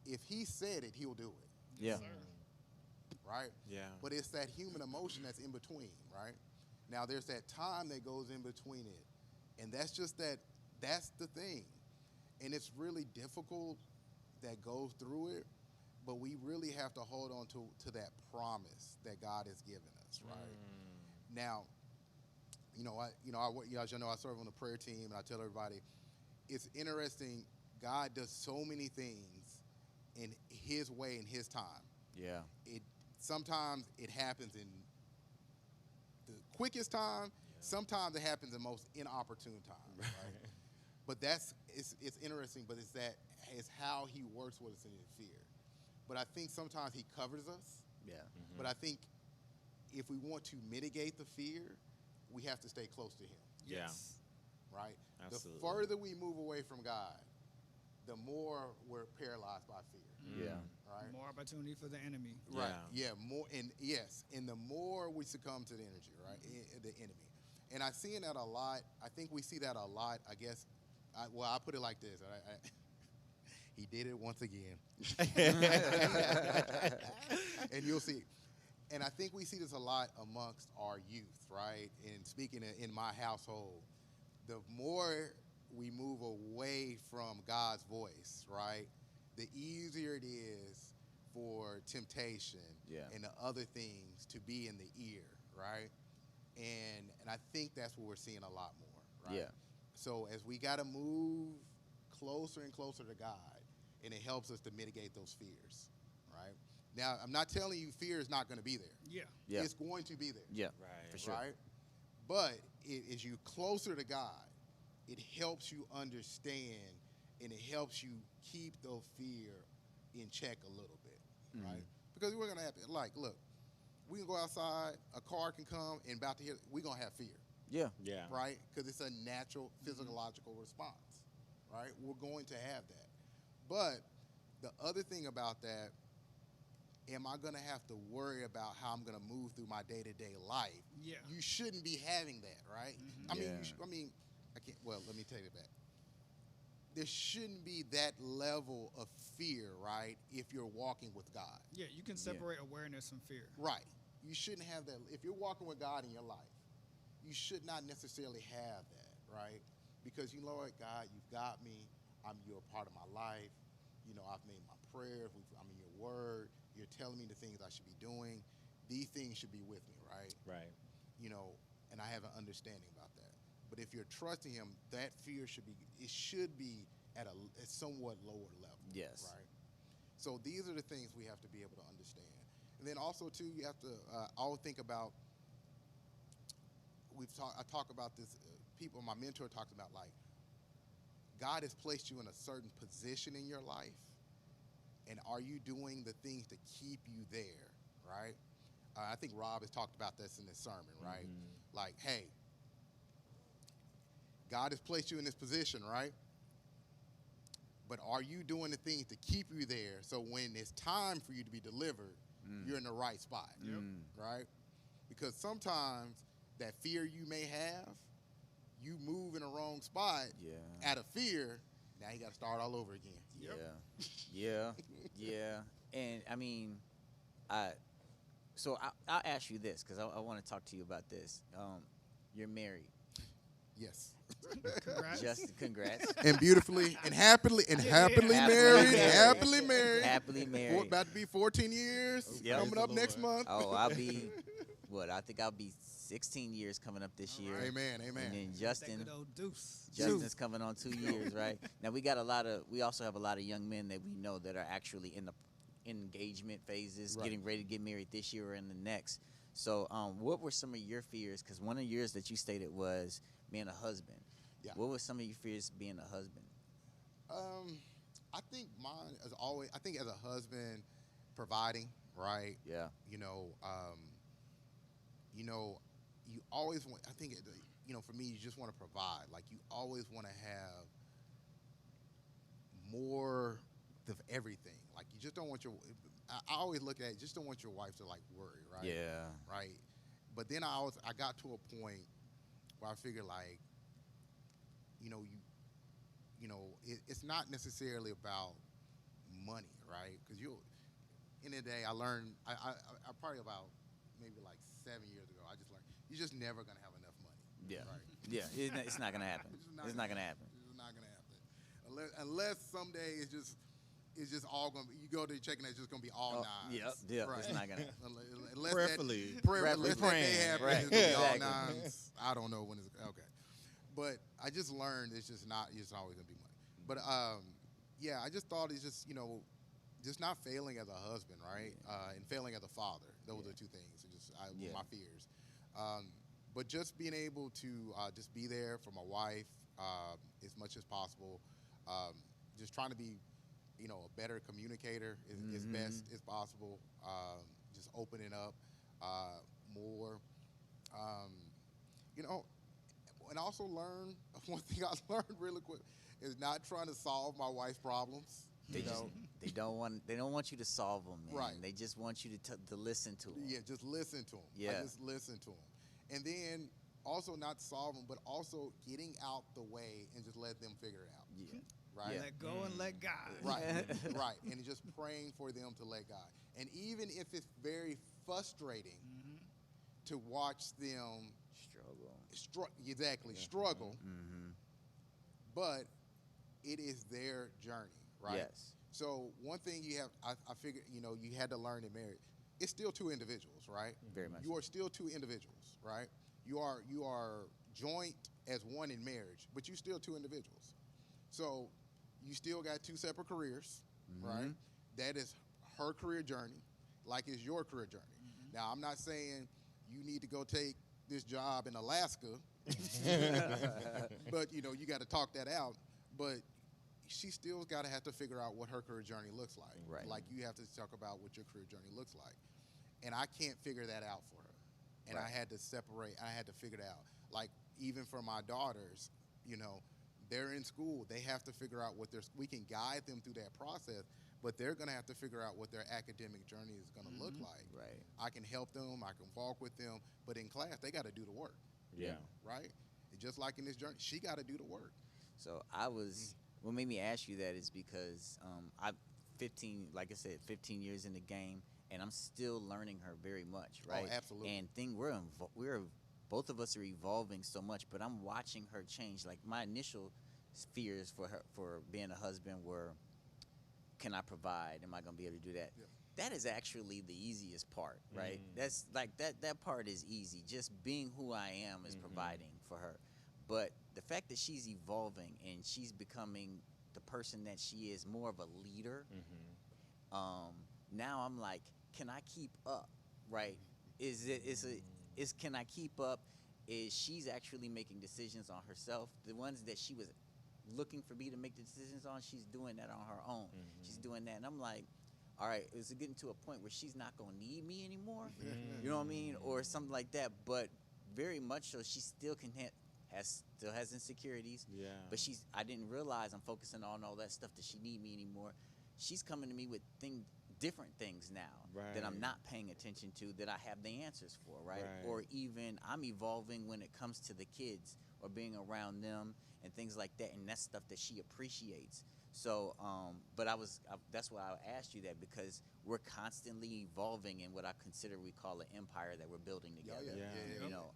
D: if he said it, he'll do it.
A: Yeah.
B: Yes, sir.
D: Right?
C: Yeah.
D: But it's that human emotion that's in between, right? Now, there's that time that goes in between it. And that's the thing. And it's really difficult that goes through it, but we really have to hold on to that promise that God has given us, right? Now, as you know, I serve on the prayer team, and I tell everybody, it's interesting, God does so many things in his way, in his time.
A: Yeah.
D: Sometimes it happens in the quickest time. Yeah. Sometimes it happens in the most inopportune time. Right? But it's interesting. But it's how he works with us in his fear. But I think sometimes he covers us.
A: Yeah.
C: Mm-hmm.
D: But I think if we want to mitigate the fear, we have to stay close to him.
B: Yes.
D: Right.
C: Absolutely.
D: The further we move away from God, the more we're paralyzed by fear.
A: Yeah.
D: Right.
B: More opportunity for the enemy.
D: Right. Yeah. More. And yes. And the more we succumb to the energy, right? The enemy. And I see that a lot. I think we see that a lot. I guess. I put it like this. He did it once again. And you'll see. And I think we see this a lot amongst our youth, right? And speaking in my household, the more we move away from God's voice, right, the easier it is for temptation and the other things to be in the ear, right? And I think that's what we're seeing a lot more, right?
A: Yeah.
D: So as we got to move closer and closer to God, and it helps us to mitigate those fears, right? Now, I'm not telling you fear is not going to be there.
B: Yeah.
A: Yeah.
D: It's going to be there.
A: Yeah.
C: Right.
A: For sure.
D: Right? But as you closer to God, it helps you understand, and it helps you keep the fear in check a little bit, right? Because we're going to have to, look, we can go outside, a car can come, and about to hit, we're going to have fear.
A: Yeah.
C: Yeah.
D: Right? Because it's a natural physiological response, right? We're going to have that. But the other thing about that, am I going to have to worry about how I'm going to move through my day-to-day life?
B: Yeah.
D: You shouldn't be having that, right?
B: Mm-hmm.
D: I mean, let me take it back. There shouldn't be that level of fear, right, if you're walking with God.
B: Yeah, you can separate awareness from fear.
D: Right. You shouldn't have that. If you're walking with God in your life, you should not necessarily have that, right? Because you know what, God, you've got me. You're a part of my life. I've made my prayers. I'm in your word. You're telling me the things I should be doing. These things should be with me, right?
C: Right.
D: And I have an understanding about that. But if you're trusting him, that fear should be at a somewhat lower level.
A: Yes.
D: Right. So these are the things we have to be able to understand. And then also too, you have to always think about. I talk about this. My mentor talks about, like, God has placed you in a certain position in your life, and are you doing the things to keep you there, right? I think Rob has talked about this in his sermon, right?
C: Mm-hmm.
D: Like, hey, God has placed you in this position, right? But are you doing the things to keep you there so when it's time for you to be delivered, you're in the right spot, right? Because sometimes that fear you may have, you move in the wrong spot out of fear, now you got to start all over again.
A: Yeah. And I mean, I'll ask you this because I want to talk to you about this. You're married.
D: Yes.
B: Congrats.
A: Just congrats.
D: And beautifully and happily married. Happily married.
A: Happily married.
D: About to be 14 years. Coming up next month.
A: Oh, I'll be I think I'll be 16 years coming up this year.
D: Amen.
A: And then
B: Justin's
A: coming on 2 years, right? Now we also have a lot of young men that we know that are actually in the engagement phases, getting ready to get married this year or in the next. So what were some of your fears? Because one of yours that you stated was being a husband.
D: Yeah.
A: What were some of your fears being a husband?
D: I think mine is always, as a husband, providing, right?
A: Yeah.
D: You always want, for me, you just want to provide. Like, you always want to have more of everything. Like, you just don't want I always look at it, just don't want your wife to, like, worry, right?
A: Yeah.
D: Right? But then I got to a point where I figured, like, it's not necessarily about money, right? Because in the day, I learned, I probably about maybe like 7 years ago, I just learned, you're just never going to have enough money.
A: Yeah.
D: Right?
A: Yeah. It's not going to happen. It's not going to happen.
D: It's not going to happen. Unless someday it's just all going to be, you go to the checking, it's just going to be all nines.
A: Yeah.
D: Right.
A: It's not going to.
D: Unless
C: Prayerfully.
D: Prayerfully
C: praying.
D: Happen,
A: Right.
D: it's going to be all
A: Exactly.
D: nines. I don't know when it's, okay. But I just learned it's always going to be money. But, I just thought it's just, just not failing as a husband, right? And failing as a father. Those are two things. My fears. But just being able to just be there for my wife as much as possible. Just trying to be, a better communicator as best as possible. Just opening up more. And also learn, one thing I learned really quick is not trying to solve my wife's problems.
A: They don't want you to solve them, man.
D: Right.
A: They just want you to listen to them.
D: Yeah, just listen to them.
A: Yeah.
D: Just listen to them. And then also not solve them, but also getting out the way and just let them figure it out.
A: Yeah.
D: Right?
A: Yeah.
B: Let go and let God.
D: Right, right. And just praying for them to let God. And even if it's very frustrating to watch them struggle, but it is their journey, right?
A: Yes.
D: So one thing I figured, you had to learn in marriage, it's still two individuals, right?
A: Very much.
D: You are still two individuals, right? You are joint as one in marriage, but you still two individuals. So you still got two separate careers, right? That is her career journey, like it's your career journey. Now, I'm not saying you need to go take this job in Alaska, but, you got to talk that out. But she still got to have to figure out what her career journey looks like.
A: Right.
D: Like, you have to talk about what your career journey looks like. And I can't figure that out for her. And I had to separate. I had to figure it out. Like, even for my daughters, they're in school. They have to figure out we can guide them through that process, but they're going to have to figure out what their academic journey is going to look like.
A: Right.
D: I can help them. I can walk with them. But in class, they got to do the work.
C: Yeah.
D: Right? And just like in this journey, she got to do the work.
A: So what made me ask you that is because I'm 15, like I said, 15 years in the game, and I'm still learning her very much, right?
D: Oh, absolutely.
A: And we're both of us are evolving so much, but I'm watching her change. Like, my initial fears for being a husband were, can I provide? Am I going to be able to do that?
D: Yeah.
A: That is actually the easiest part, right? That's like that part is easy. Just being who I am is providing for her. But the fact that she's evolving and she's becoming the person that she is, more of a leader. Now I'm like, can I keep up? Right? Can I keep up? Is she's actually making decisions on herself? The ones that she was looking for me to make the decisions on, she's doing that on her own. She's doing that, and I'm like, all right, is it getting to a point where she's not gonna need me anymore? You know what I mean, or something like that? But very much so, she still still has insecurities.
C: Yeah.
A: But I didn't realize I'm focusing on all that stuff that she need me anymore. She's coming to me with different things now that I'm not paying attention to, that I have the answers for, right? Or even I'm evolving when it comes to the kids or being around them and things like that, and that's stuff that she appreciates. So, but that's why I asked you that, because we're constantly evolving in what I consider we call an empire that we're building together.
C: Yeah.
A: You know,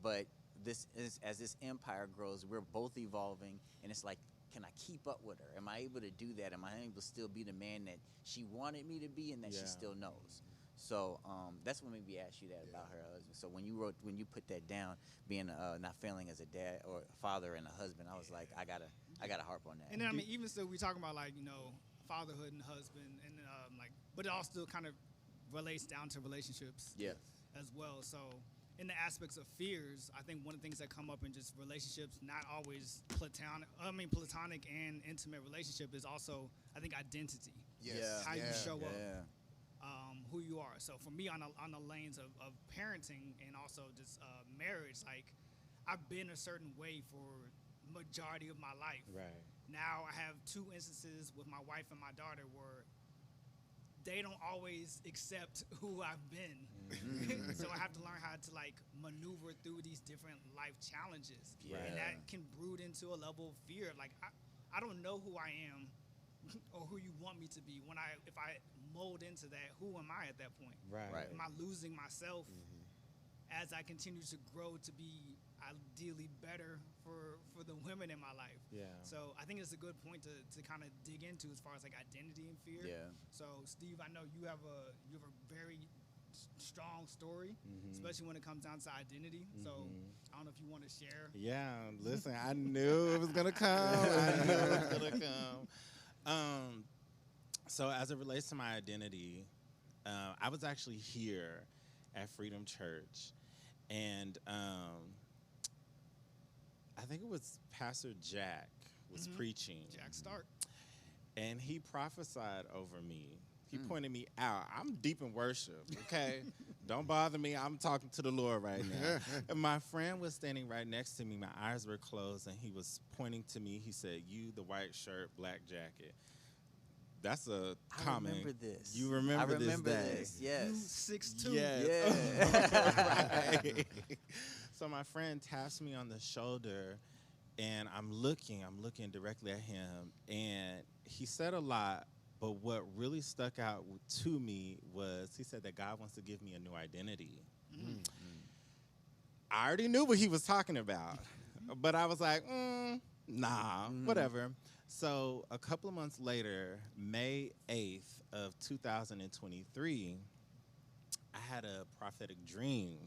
A: but as this empire grows, we're both evolving, and it's like, can I keep up with her? Am I able to do that? Am I able to still be the man that she wanted me to be and that she still knows? So that's what made me ask you that about her husband. So when you put that down, being not failing as a dad or a father and a husband, I was like, I gotta harp on that.
B: And then I mean, even still, we talking about like, you know, fatherhood and husband, and like, but it all still kind of relates down to relationships. As well. So in the aspects of fears, I think one of the things that come up in just relationships, not always platonic and intimate relationship, is also, I think, identity. How you show up. Who you are. So for me, on the lanes of parenting and also just marriage, like, I've been a certain way for majority of my life. Now I have two instances with my wife and my daughter where they don't always accept who I've been. So I have to learn how to like maneuver through these different life challenges. And that can brood into a level of fear. Like, I don't know who I am or who you want me to be. If I mold into that, who am I at that point? Am I losing myself as I continue to grow to be ideally better for the women in my life? So I think it's a good point to kind of dig into as far as like identity and fear. So Steve, I know you have a very strong story, especially when it comes down to identity. So I don't know if you want to share.
C: Listen, I knew it was gonna come. So as it relates to my identity, I was actually here at Freedom Church, and I think it was Pastor Jack was preaching.
B: Jack Stark.
C: And he prophesied over me. He pointed me out. I'm deep in worship, okay? Don't bother me. I'm talking to the Lord right now. And my friend was standing right next to me. My eyes were closed, and he was pointing to me. He said, "You, the white shirt, black jacket." That's a comment.
A: I remember this.
C: You remember this day.
A: Yes.
B: You 6'2".
C: Yeah. Right. So my friend taps me on the shoulder, and I'm looking directly at him, and he said a lot, but what really stuck out to me was he said that God wants to give me a new identity. I already knew what he was talking about, but I was like, nah, whatever. So a couple of months later, May 8th of 2023, I had a prophetic dream.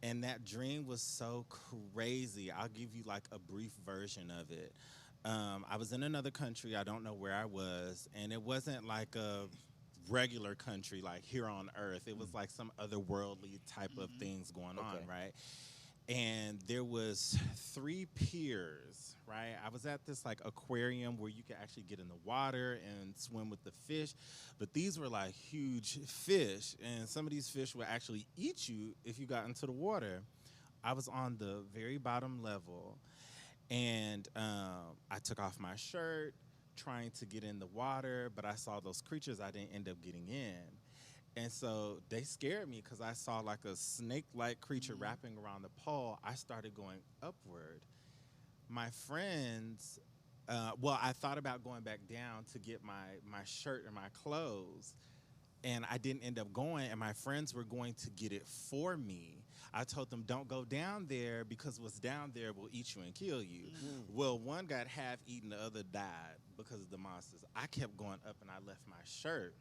C: And that dream was so crazy. I'll give you like a brief version of it. I was in another country. I don't know where I was. And it wasn't like a regular country like here on earth. It was like some otherworldly type of things going on, right? And there was 3 piers, right? I was at this like aquarium where you could actually get in the water and swim with the fish, but these were like huge fish, and some of these fish would actually eat you if you got into the water. I was on the very bottom level, and I took off my shirt trying to get in the water, but I saw those creatures. I didn't end up getting in. And so they scared me because I saw like a snake-like creature wrapping around the pole. I started going upward. My friends, I thought about going back down to get my shirt and my clothes, and I didn't end up going, and my friends were going to get it for me. I told them, don't go down there because what's down there will eat you and kill you. Well, one got half eaten, the other died because of the monsters. I kept going up, and I left my shirt.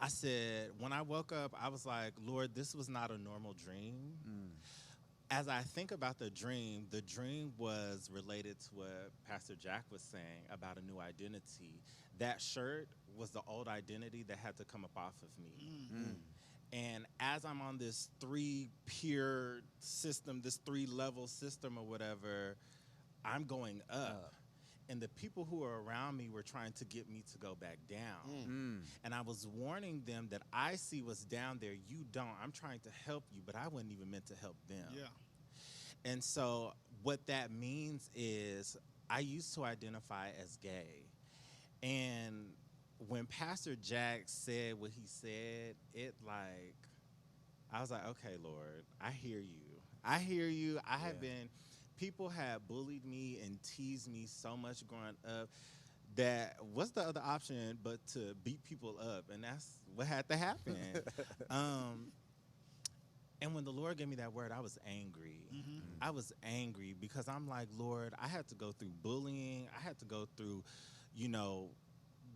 C: I said, when I woke up, I was like, Lord, this was not a normal dream. as I think about the dream was related to what Pastor Jack was saying about a new identity. That shirt was the old identity that had to come up off of me. And as I'm on this 3-tier system, this 3-level system or whatever, I'm going up. And the people who are around me were trying to get me to go back down. And I was warning them that I see what's down there. You don't. I'm trying to help you, but I wasn't even meant to help them.
B: Yeah.
C: And so what that means is I used to identify as gay. And when Pastor Jack said what he said, I was like, okay, Lord, I hear you. I hear you. I have been... People have bullied me and teased me so much growing up that what's the other option but to beat people up? And that's what had to happen. And when the Lord gave me that word, I was angry. I was angry because I'm like, Lord, I had to go through bullying. I had to go through,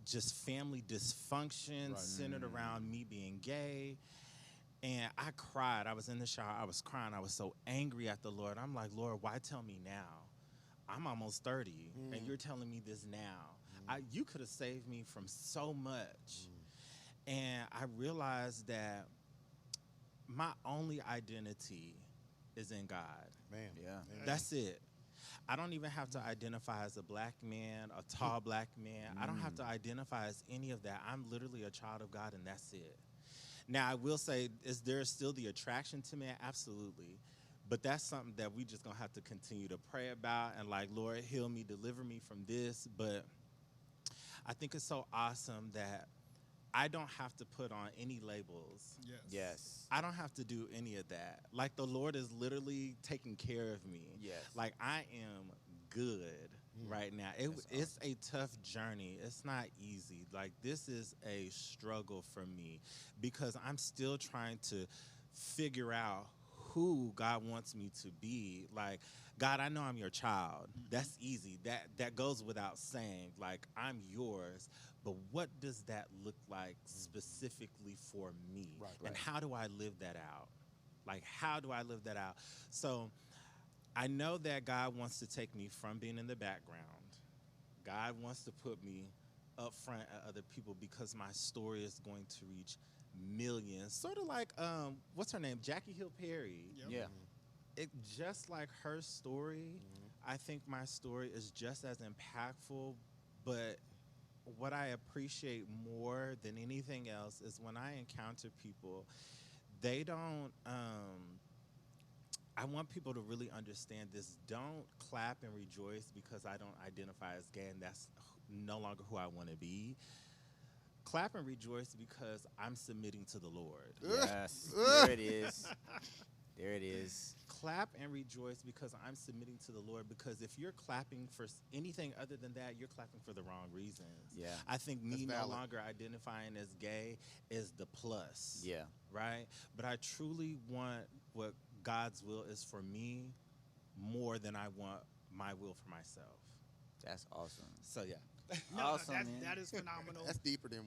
C: just family dysfunction centered around me being gay. And I cried. I was in the shower. I was crying. I was so angry at the Lord. I'm like, Lord, why tell me now? I'm almost 30, and you're telling me this now. You could have saved me from so much. And I realized that my only identity is in God.
D: Man.
A: Yeah.
C: That's it. I don't even have to identify as a black man, a tall black man. I don't have to identify as any of that. I'm literally a child of God, and that's it. Now, I will say, is there still the attraction to me? Absolutely. But that's something that we just going to have to continue to pray about and like, Lord, heal me, deliver me from this. But I think it's so awesome that I don't have to put on any labels.
A: Yes.
C: I don't have to do any of that. Like, the Lord is literally taking care of me.
A: Yes.
C: Like, I am good right now. It's a tough journey. It's not easy. Like, this is a struggle for me because I'm still trying to figure out who God wants me to be. Like, God, I know I'm your child. That's easy. That goes without saying. Like, I'm yours. But what does that look like specifically for me? And how do I live that out? Like, how do I live that out? So I know that God wants to take me from being in the background. God wants to put me up front at other people because my story is going to reach millions. Sort of like, what's her name? Jackie Hill Perry.
A: Yeah.
C: It just like her story, I think my story is just as impactful, but what I appreciate more than anything else is when I encounter people, they don't, I want people to really understand this. Don't clap and rejoice because I don't identify as gay and that's no longer who I want to be. Clap and rejoice because I'm submitting to the Lord.
A: Yes. There it is. There it is.
C: Clap and rejoice because I'm submitting to the Lord, because if you're clapping for anything other than that, you're clapping for the wrong reasons.
A: Yeah.
C: I think me no longer identifying as gay is the plus.
A: Yeah.
C: Right? But I truly want what God's will is for me more than I want my will for myself.
A: That's awesome.
C: So, yeah.
A: Awesome, man.
B: That is phenomenal.
D: That's deeper than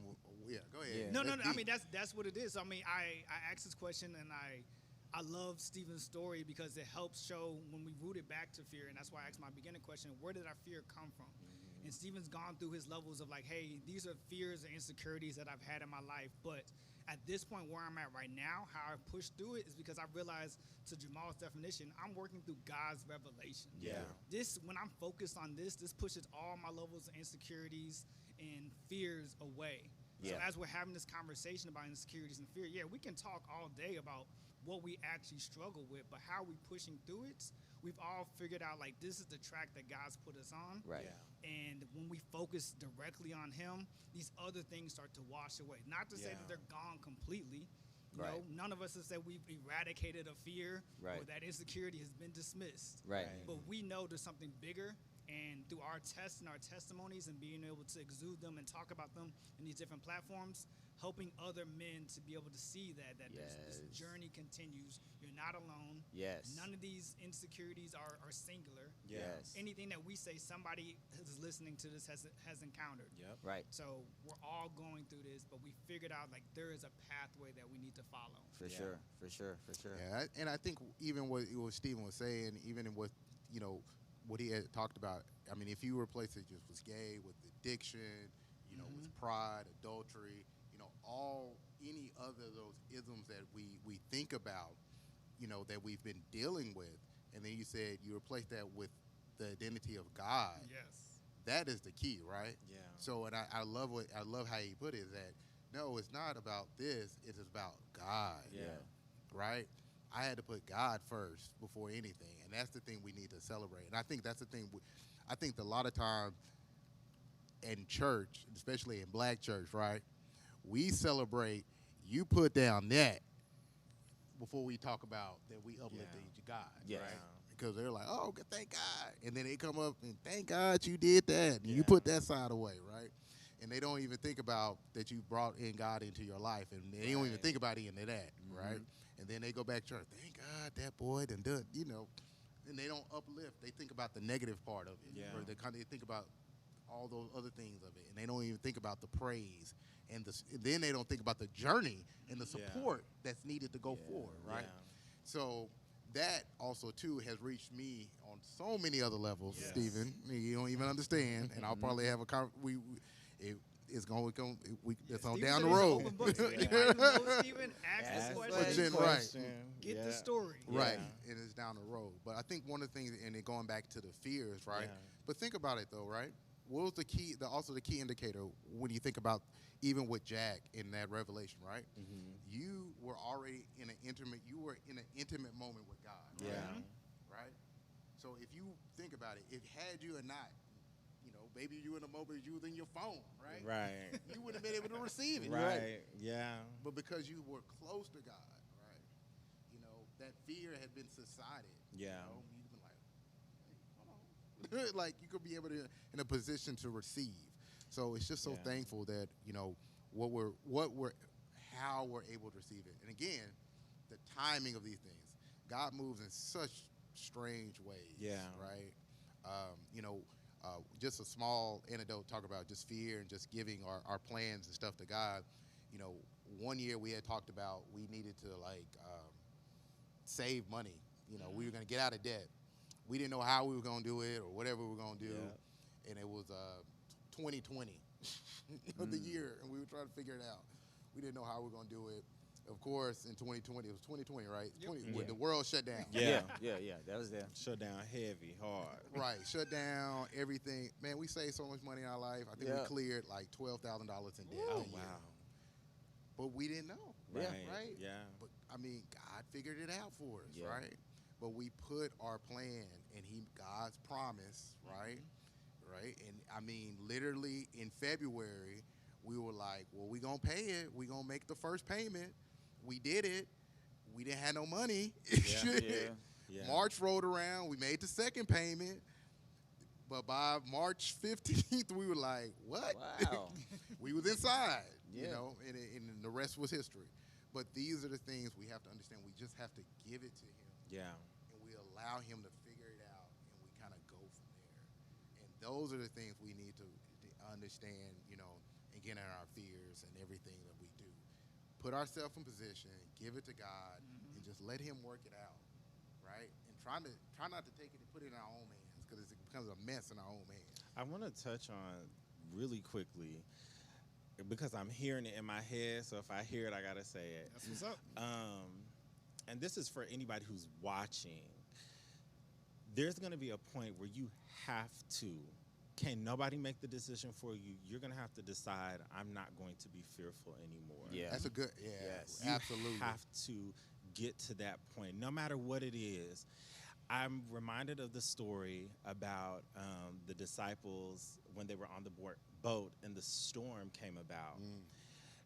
D: go ahead.
B: No. I mean, that's what it is. I mean, I asked this question and I love Stephen's story because it helps show when we root it back to fear, and that's why I asked my beginning question: where did our fear come from? And Stephen's gone through his levels of like, hey, these are fears and insecurities that I've had in my life, but at this point where I'm at right now, how I pushed through it is because I realized, to Jamal's definition, I'm working through God's revelation.
C: Yeah.
B: This, when I'm focused on this pushes all my levels of insecurities and fears away.
A: Yeah.
B: So as we're having this conversation about insecurities and fear, we can talk all day about what we actually struggle with, but how we pushing through it, we've all figured out like this is the track that God's put us on.
A: Right.
C: Yeah.
B: And when we focus directly on him, these other things start to wash away. Not to say that they're gone completely. You know, none of us have said we've eradicated a fear or that insecurity has been dismissed.
A: Right.
B: But we know there's something bigger, And through our tests and our testimonies and being able to exude them and talk about them in these different platforms, helping other men to be able to see that this journey continues. You're not alone.
A: Yes.
B: None of these insecurities are singular.
A: Yes.
B: Anything that we say, somebody who's listening to this has encountered.
C: Yep.
A: Right.
B: So we're all going through this, but we figured out like there is a pathway that we need to follow.
A: For sure. For sure. For sure.
D: Yeah, and I think even what Stephen was saying, even in what what he had talked about. I mean, if you were a place that just was gay with addiction, with pride, adultery, any other of those isms that we think about, that we've been dealing with, and then you said you replace that with the identity of God.
B: Yes.
D: That is the key, right?
C: Yeah.
D: So, and I love how he put it, that no, it's not about this, it is about God.
C: Yeah.
D: Right? I had to put God first before anything, and that's the thing we need to celebrate. And I think that's the thing. I think a lot of times in church, especially in black church, right, we celebrate you put down that before we talk about that we uplifted God,
A: Yeah.
D: right? Because they're like, oh, thank God, and then they come up and thank God you did that, and you put that side away, right? And they don't even think about that you brought in God into your life, and they don't even think about any of that, right? And then they go back to church. Thank God that boy done done, and they don't uplift. They think about the negative part of it, or they think about all those other things of it, and they don't even think about the praise, and then they don't think about the journey and the support that's needed to go forward, right?
C: Yeah.
D: So that also too has reached me on so many other levels, Stephen. You don't even understand, and I'll probably have it's on down the road.
B: Open book. So anybody who knows Stephen, ask this question.
D: Right.
B: Get the story.
D: Right, and it's down the road. But I think one of the things, and then going back to the fears, right?
C: Yeah.
D: But think about it though, right? What was the key? Also the key indicator when you think about even with Jack in that revelation, right? You were already in an intimate moment with God. Right?
C: Yeah.
D: Right. So if you think about it, if had you or not, maybe you in a moment using your phone, right?
C: Right.
D: You wouldn't have been able to receive it.
C: Right. Yeah.
D: But because you were close to God, right? That fear had been subsided.
C: Yeah.
D: You've been like, hey, hold on. Like you could be able to in a position to receive. So it's just so thankful that how we're able to receive it. And again, the timing of these things. God moves in such strange ways.
C: Yeah.
D: Right. Just a small anecdote talk about just fear and just giving our plans and stuff to God. One year we had talked about we needed to save money. We were going to get out of debt. We didn't know how we were going to do it or whatever we were going to do. Yeah. And it was 2020, the year, and we were trying to figure it out. We didn't know how we were going to do it. Of course, in 2020, it was 2020, right?
B: Yep.
D: When the world shut down.
A: Yeah. That was there.
C: Shut down heavy, hard.
D: Right, shut down everything. Man, we saved so much money in our life. I think we cleared like $12,000 in debt.
C: Oh,
D: that year.
C: wow.
D: But we didn't know. Right?
C: Yeah.
D: But, God figured it out for us,
A: Yeah.
D: right? But we put our plan and God's promise, right? Right? And, literally in February, we were like, well, we going to pay it. We going to make the first payment. We did it. We didn't have no money.
C: Yeah.
D: March rolled around. We made the second payment. But by March 15th, we were like, what?
A: Wow.
D: We was inside,
A: Yeah.
D: And the rest was history. But these are the things we have to understand. We just have to give it to him.
C: Yeah.
D: And we allow him to figure it out, and we kind of go from there. And those are the things we need to understand, and get in our fears and everything that we do. Put ourselves in position, give it to God, and just let him work it out, right? And try not to take it and put it in our own hands, because it becomes a mess in our own hands.
C: I want to touch on really quickly, because I'm hearing it in my head, so if I hear it, I got to say it.
B: That's what's up.
C: And this is for anybody who's watching. There's going to be a point where you have to. Can nobody make the decision for you? You're going to have to decide, I'm not going to be fearful anymore.
A: Yeah.
D: That's a good,
A: Yes.
D: absolutely.
C: You have to get to that point, no matter what it is. I'm reminded of the story about the disciples when they were on the boat and the storm came about.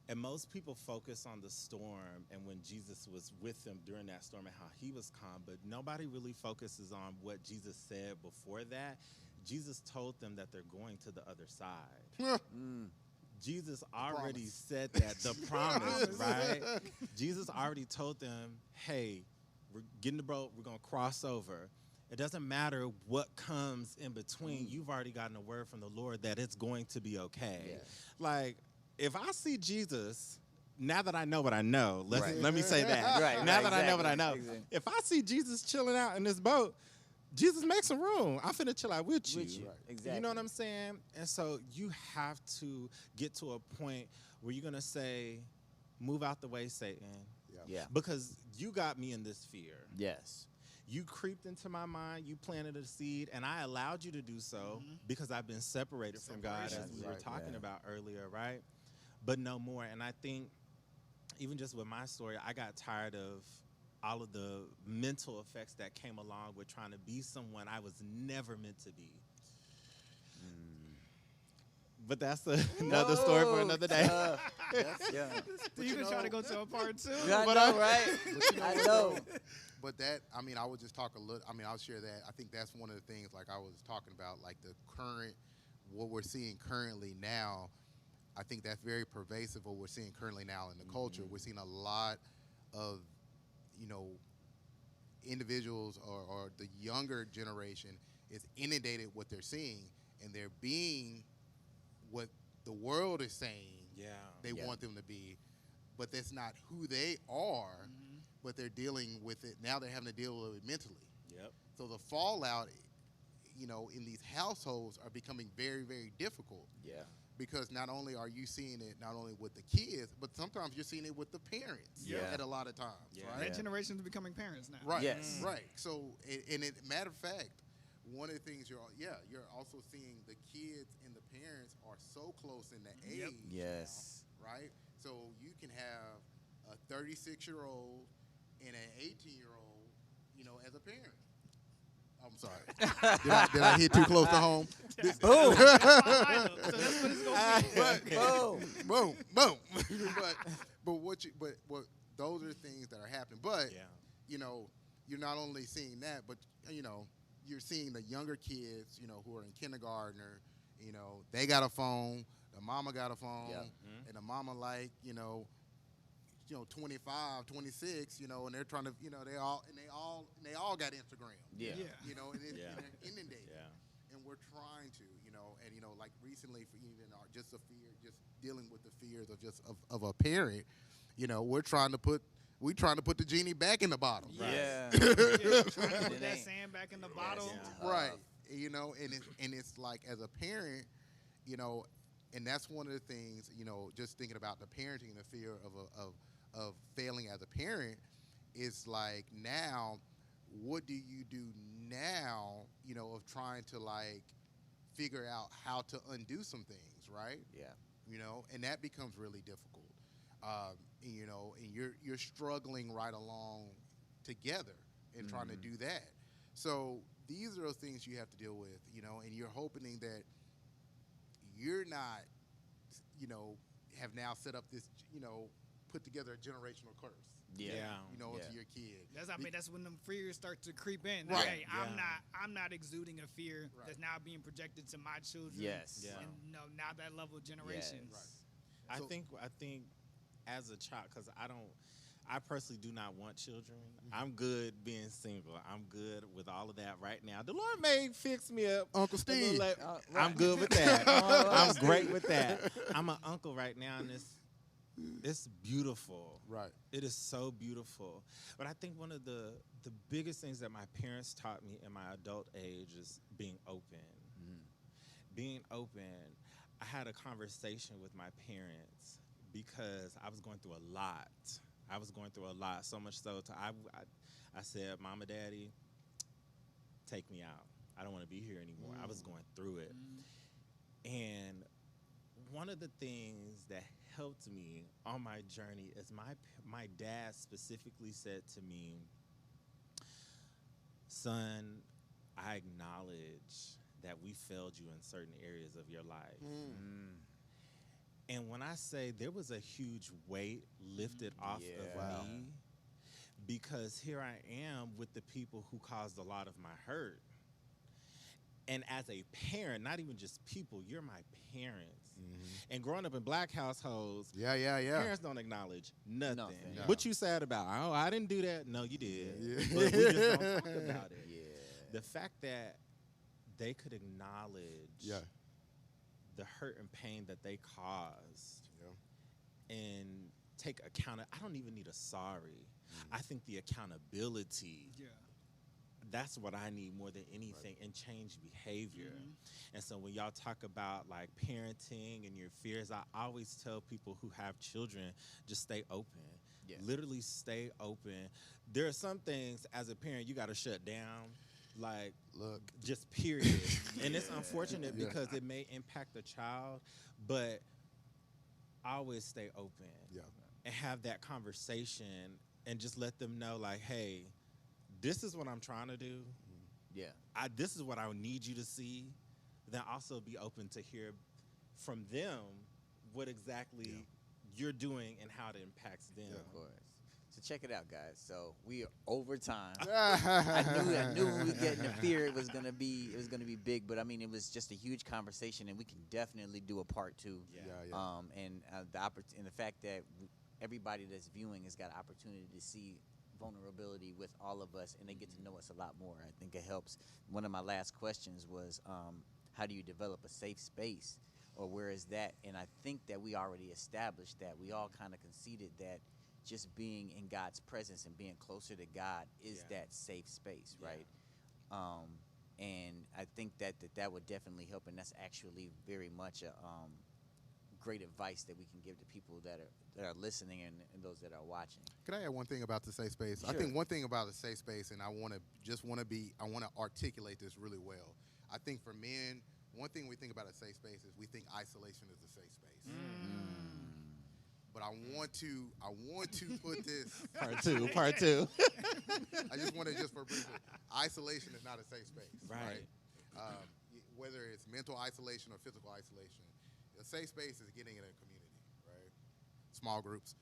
C: And most people focus on the storm and when Jesus was with them during that storm and how he was calm, but nobody really focuses on what Jesus said before that. Jesus told them that they're going to the other side.
A: Mm.
C: Jesus already
D: promise.
C: said that, the promise, right? Jesus already told them, hey, we're getting the boat, we're going to cross over. It doesn't matter what comes in between. You've already gotten a word from the Lord that it's going to be okay.
A: Yeah.
C: Like, if I see Jesus, now that I know what I know,
A: Right.
C: let me say that.
A: Right,
C: now
A: right,
C: that I know what I know,
A: exactly.
C: if I see Jesus chilling out in this boat, Jesus, make some room. I'm finna chill out with you.
A: With you. Right. Exactly.
C: You know what I'm saying? And so you have to get to a point where you're going to say, move out the way, Satan.
A: Yeah.
C: Because you got me in this fear.
A: Yes.
C: You creeped into my mind. You planted a seed, and I allowed you to do so because I've been separated from God, as we were talking about earlier, right? But no more. And I think even just with my story, I got tired of all of the mental effects that came along with trying to be someone I was never meant to be. But that's another story for another day.
A: Yeah.
B: Steven trying to go to a part 2.
A: I
C: But
A: know, right? I know.
D: But that, I mean, I would just talk a little. I mean, I'll share that. I think that's one of the things, like I was talking about, like the current, what we're seeing currently now. I think that's very pervasive. What we're seeing currently now in the culture, we're seeing a lot of, individuals or the younger generation is inundated what they're seeing, and they're being what the world is saying they want them to be, but that's not who they are. But they're dealing with it now. They're having to deal with it mentally.
C: Yep.
D: So the fallout, in these households are becoming very, very difficult.
A: Yeah.
D: Because not only are you seeing it not only with the kids, but sometimes you're seeing it with the parents.
A: Yeah.
D: At a lot of times, right?
B: That generation is becoming parents now.
D: Right.
A: Yes.
D: Right. So, matter of fact, one of the things you're also seeing the kids and the parents are so close in the age.
A: Yes.
D: Now, right. So you can have a 36-year-old and an 18-year-old, as a parent. I'm sorry. did I hit too close to home?
A: Boom.
B: So that's what it's gonna be.
D: Boom. but what those are things that are happening. But you're not only seeing that, but you're seeing the younger kids, who are in kindergarten or, they got a phone, the mama got a phone, and the mama 25, 26, and they're trying to, they all got Instagram.
A: Yeah.
B: Yeah.
D: And they're inundated.
C: Yeah.
D: And we're trying to, like recently for even just the fear, just dealing with the fears of a parent, we're trying to put the genie back in the bottle.
A: Yeah.
B: Trying to put
A: It
B: that
A: ain't.
B: sand back in the bottle.
C: Yeah.
D: Right. And it's like as a parent, and that's one of the things, just thinking about the parenting and the fear of failing as a parent is like now, what do you do now, of trying to figure out how to undo some things, right?
A: Yeah.
D: And that becomes really difficult. And you're struggling right along together and trying to do that. So these are the things you have to deal with, and you're hoping that you're not, have now set up this, put together a generational curse.
A: Yeah.
D: To your kid.
B: That's when them fears start to creep in.
D: Right.
B: Hey, I'm not exuding a fear that's now being projected to my children.
A: Yes.
C: Yeah.
B: And now that level of generation.
A: Yes.
C: I think as a child, because I personally do not want children. I'm good being single. I'm good with all of that right now. The Lord may fix me up.
D: Uncle Steve.
A: Right.
C: I'm good with that. I'm great with that. I'm an uncle right now, and it's beautiful.
D: Right.
C: It is so beautiful. But I think one of the biggest things that my parents taught me in my adult age is being open. Being open. I had a conversation with my parents because I was going through a lot. So much so I said, Mama, Daddy, take me out. I don't want to be here anymore. I was going through it. And one of the things that helped me on my journey is my dad specifically said to me, son, I acknowledge that we failed you in certain areas of your life. And when I say there was a huge weight lifted off of me, because here I am with the people who caused a lot of my hurt. And as a parent, not even just people, you're my parents. And growing up in black households, parents don't acknowledge nothing.
A: Yeah.
C: What you said about, oh, I didn't do that. No, you did. But we just don't talk about it.
A: Yeah.
C: The fact that they could acknowledge the hurt and pain that they caused and take account of, I don't even need a sorry. I think the accountability, that's what I need more than anything, and change behavior. And so when y'all talk about like parenting and your fears, I always tell people who have children, just stay open. Literally stay open. There are some things as a parent you got to shut down. Like,
D: look,
C: just period. And it's unfortunate because it may impact the child, but always stay open and have that conversation and just let them know, like, hey, this is what I'm trying to do. This is what I need you to see. Then also be open to hear from them what exactly you're doing and how it impacts them.
A: Of course. So check it out, guys. So we are over time. I knew when we get in the fear it was gonna be big, but I mean it was just a huge conversation, and we can definitely do a part 2. And the fact that everybody that's viewing has got an opportunity to see vulnerability with all of us, and they get to know us a lot more. I think it helps. One of my last questions was, how do you develop a safe space, or where is that? And I think that we already established that. We all kind of conceded that just being in God's presence and being closer to God is that safe space, right? And I think that would definitely help, and that's actually very much a great advice that we can give to people that are listening and those that are watching.
D: Can I add one thing about the safe space?
A: Sure.
D: I think one thing about the safe space, and I want to articulate this really well. I think for men, one thing we think about a safe space is we think isolation is a safe space. But I want to put this
C: Part two.
D: I just want to for a brief, isolation is not a safe space, right? Whether it's mental isolation or physical isolation, a safe space is getting in a community, right? Small groups,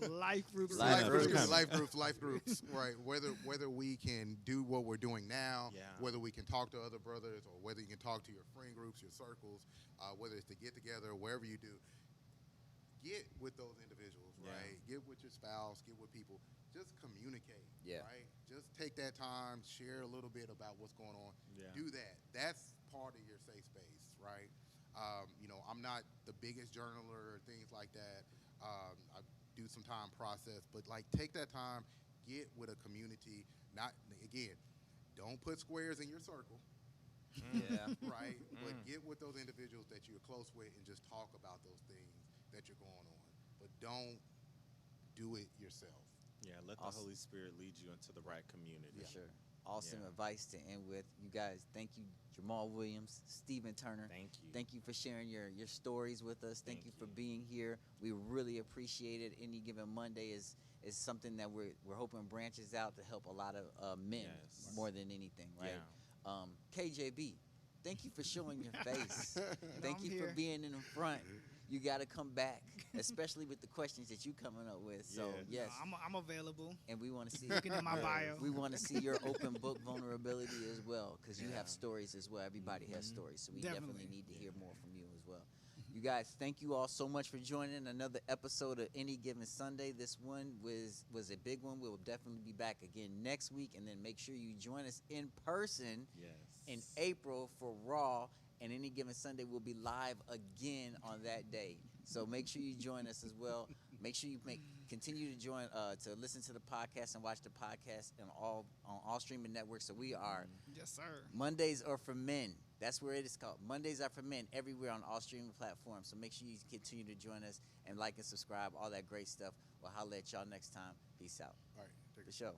B: life groups,
D: life groups, right? Whether we can do what we're doing now, whether we can talk to other brothers, or whether you can talk to your friend groups, your circles, whether it's to get together, wherever you do. Get with those individuals, right? Get with your spouse, get with people. Just communicate, right? Just take that time, share a little bit about what's going on. Do that. That's part of your safe space, right? I'm not the biggest journaler or things like that. I do some time process, but like take that time, get with a community. Don't put squares in your circle. Right? But get with those individuals that you're close with and just talk about those things that you're going on. But don't do it yourself.
C: Let the Holy Spirit lead you into the right community.
A: For sure. Awesome advice to end with. You guys, thank you, JaMar Williams, Stephen Turner.
C: Thank you.
A: Thank you for sharing your stories with us. Thank you for being here. We really appreciate it. Any Given Monday is something that we're hoping branches out to help a lot of men more than anything, right? KJB, thank you for showing your face. Thank you for being in the front. You got to come back, especially with the questions that you coming up with. So yes,
B: I'm available.
A: And we want to see
B: looking at my bio.
A: We want to see your open book vulnerability as well, because you have stories as well. Everybody has stories, so we definitely need to hear more from you as well. You guys, thank you all so much for joining another episode of Any Given Sunday. This one was a big one. We'll definitely be back again next week, and then make sure you join us in person in April for Raw. And Any Given Sunday will be live again on that day. So make sure you join us as well. Make sure you continue to join to listen to the podcast and watch the podcast on all streaming networks. So we are Mondays Are for Men. That's where it is called. Mondays Are for Men everywhere on all streaming platforms. So make sure you continue to join us and like and subscribe, all that great stuff. We'll holler at y'all next time. Peace out.
D: All right,
A: The show.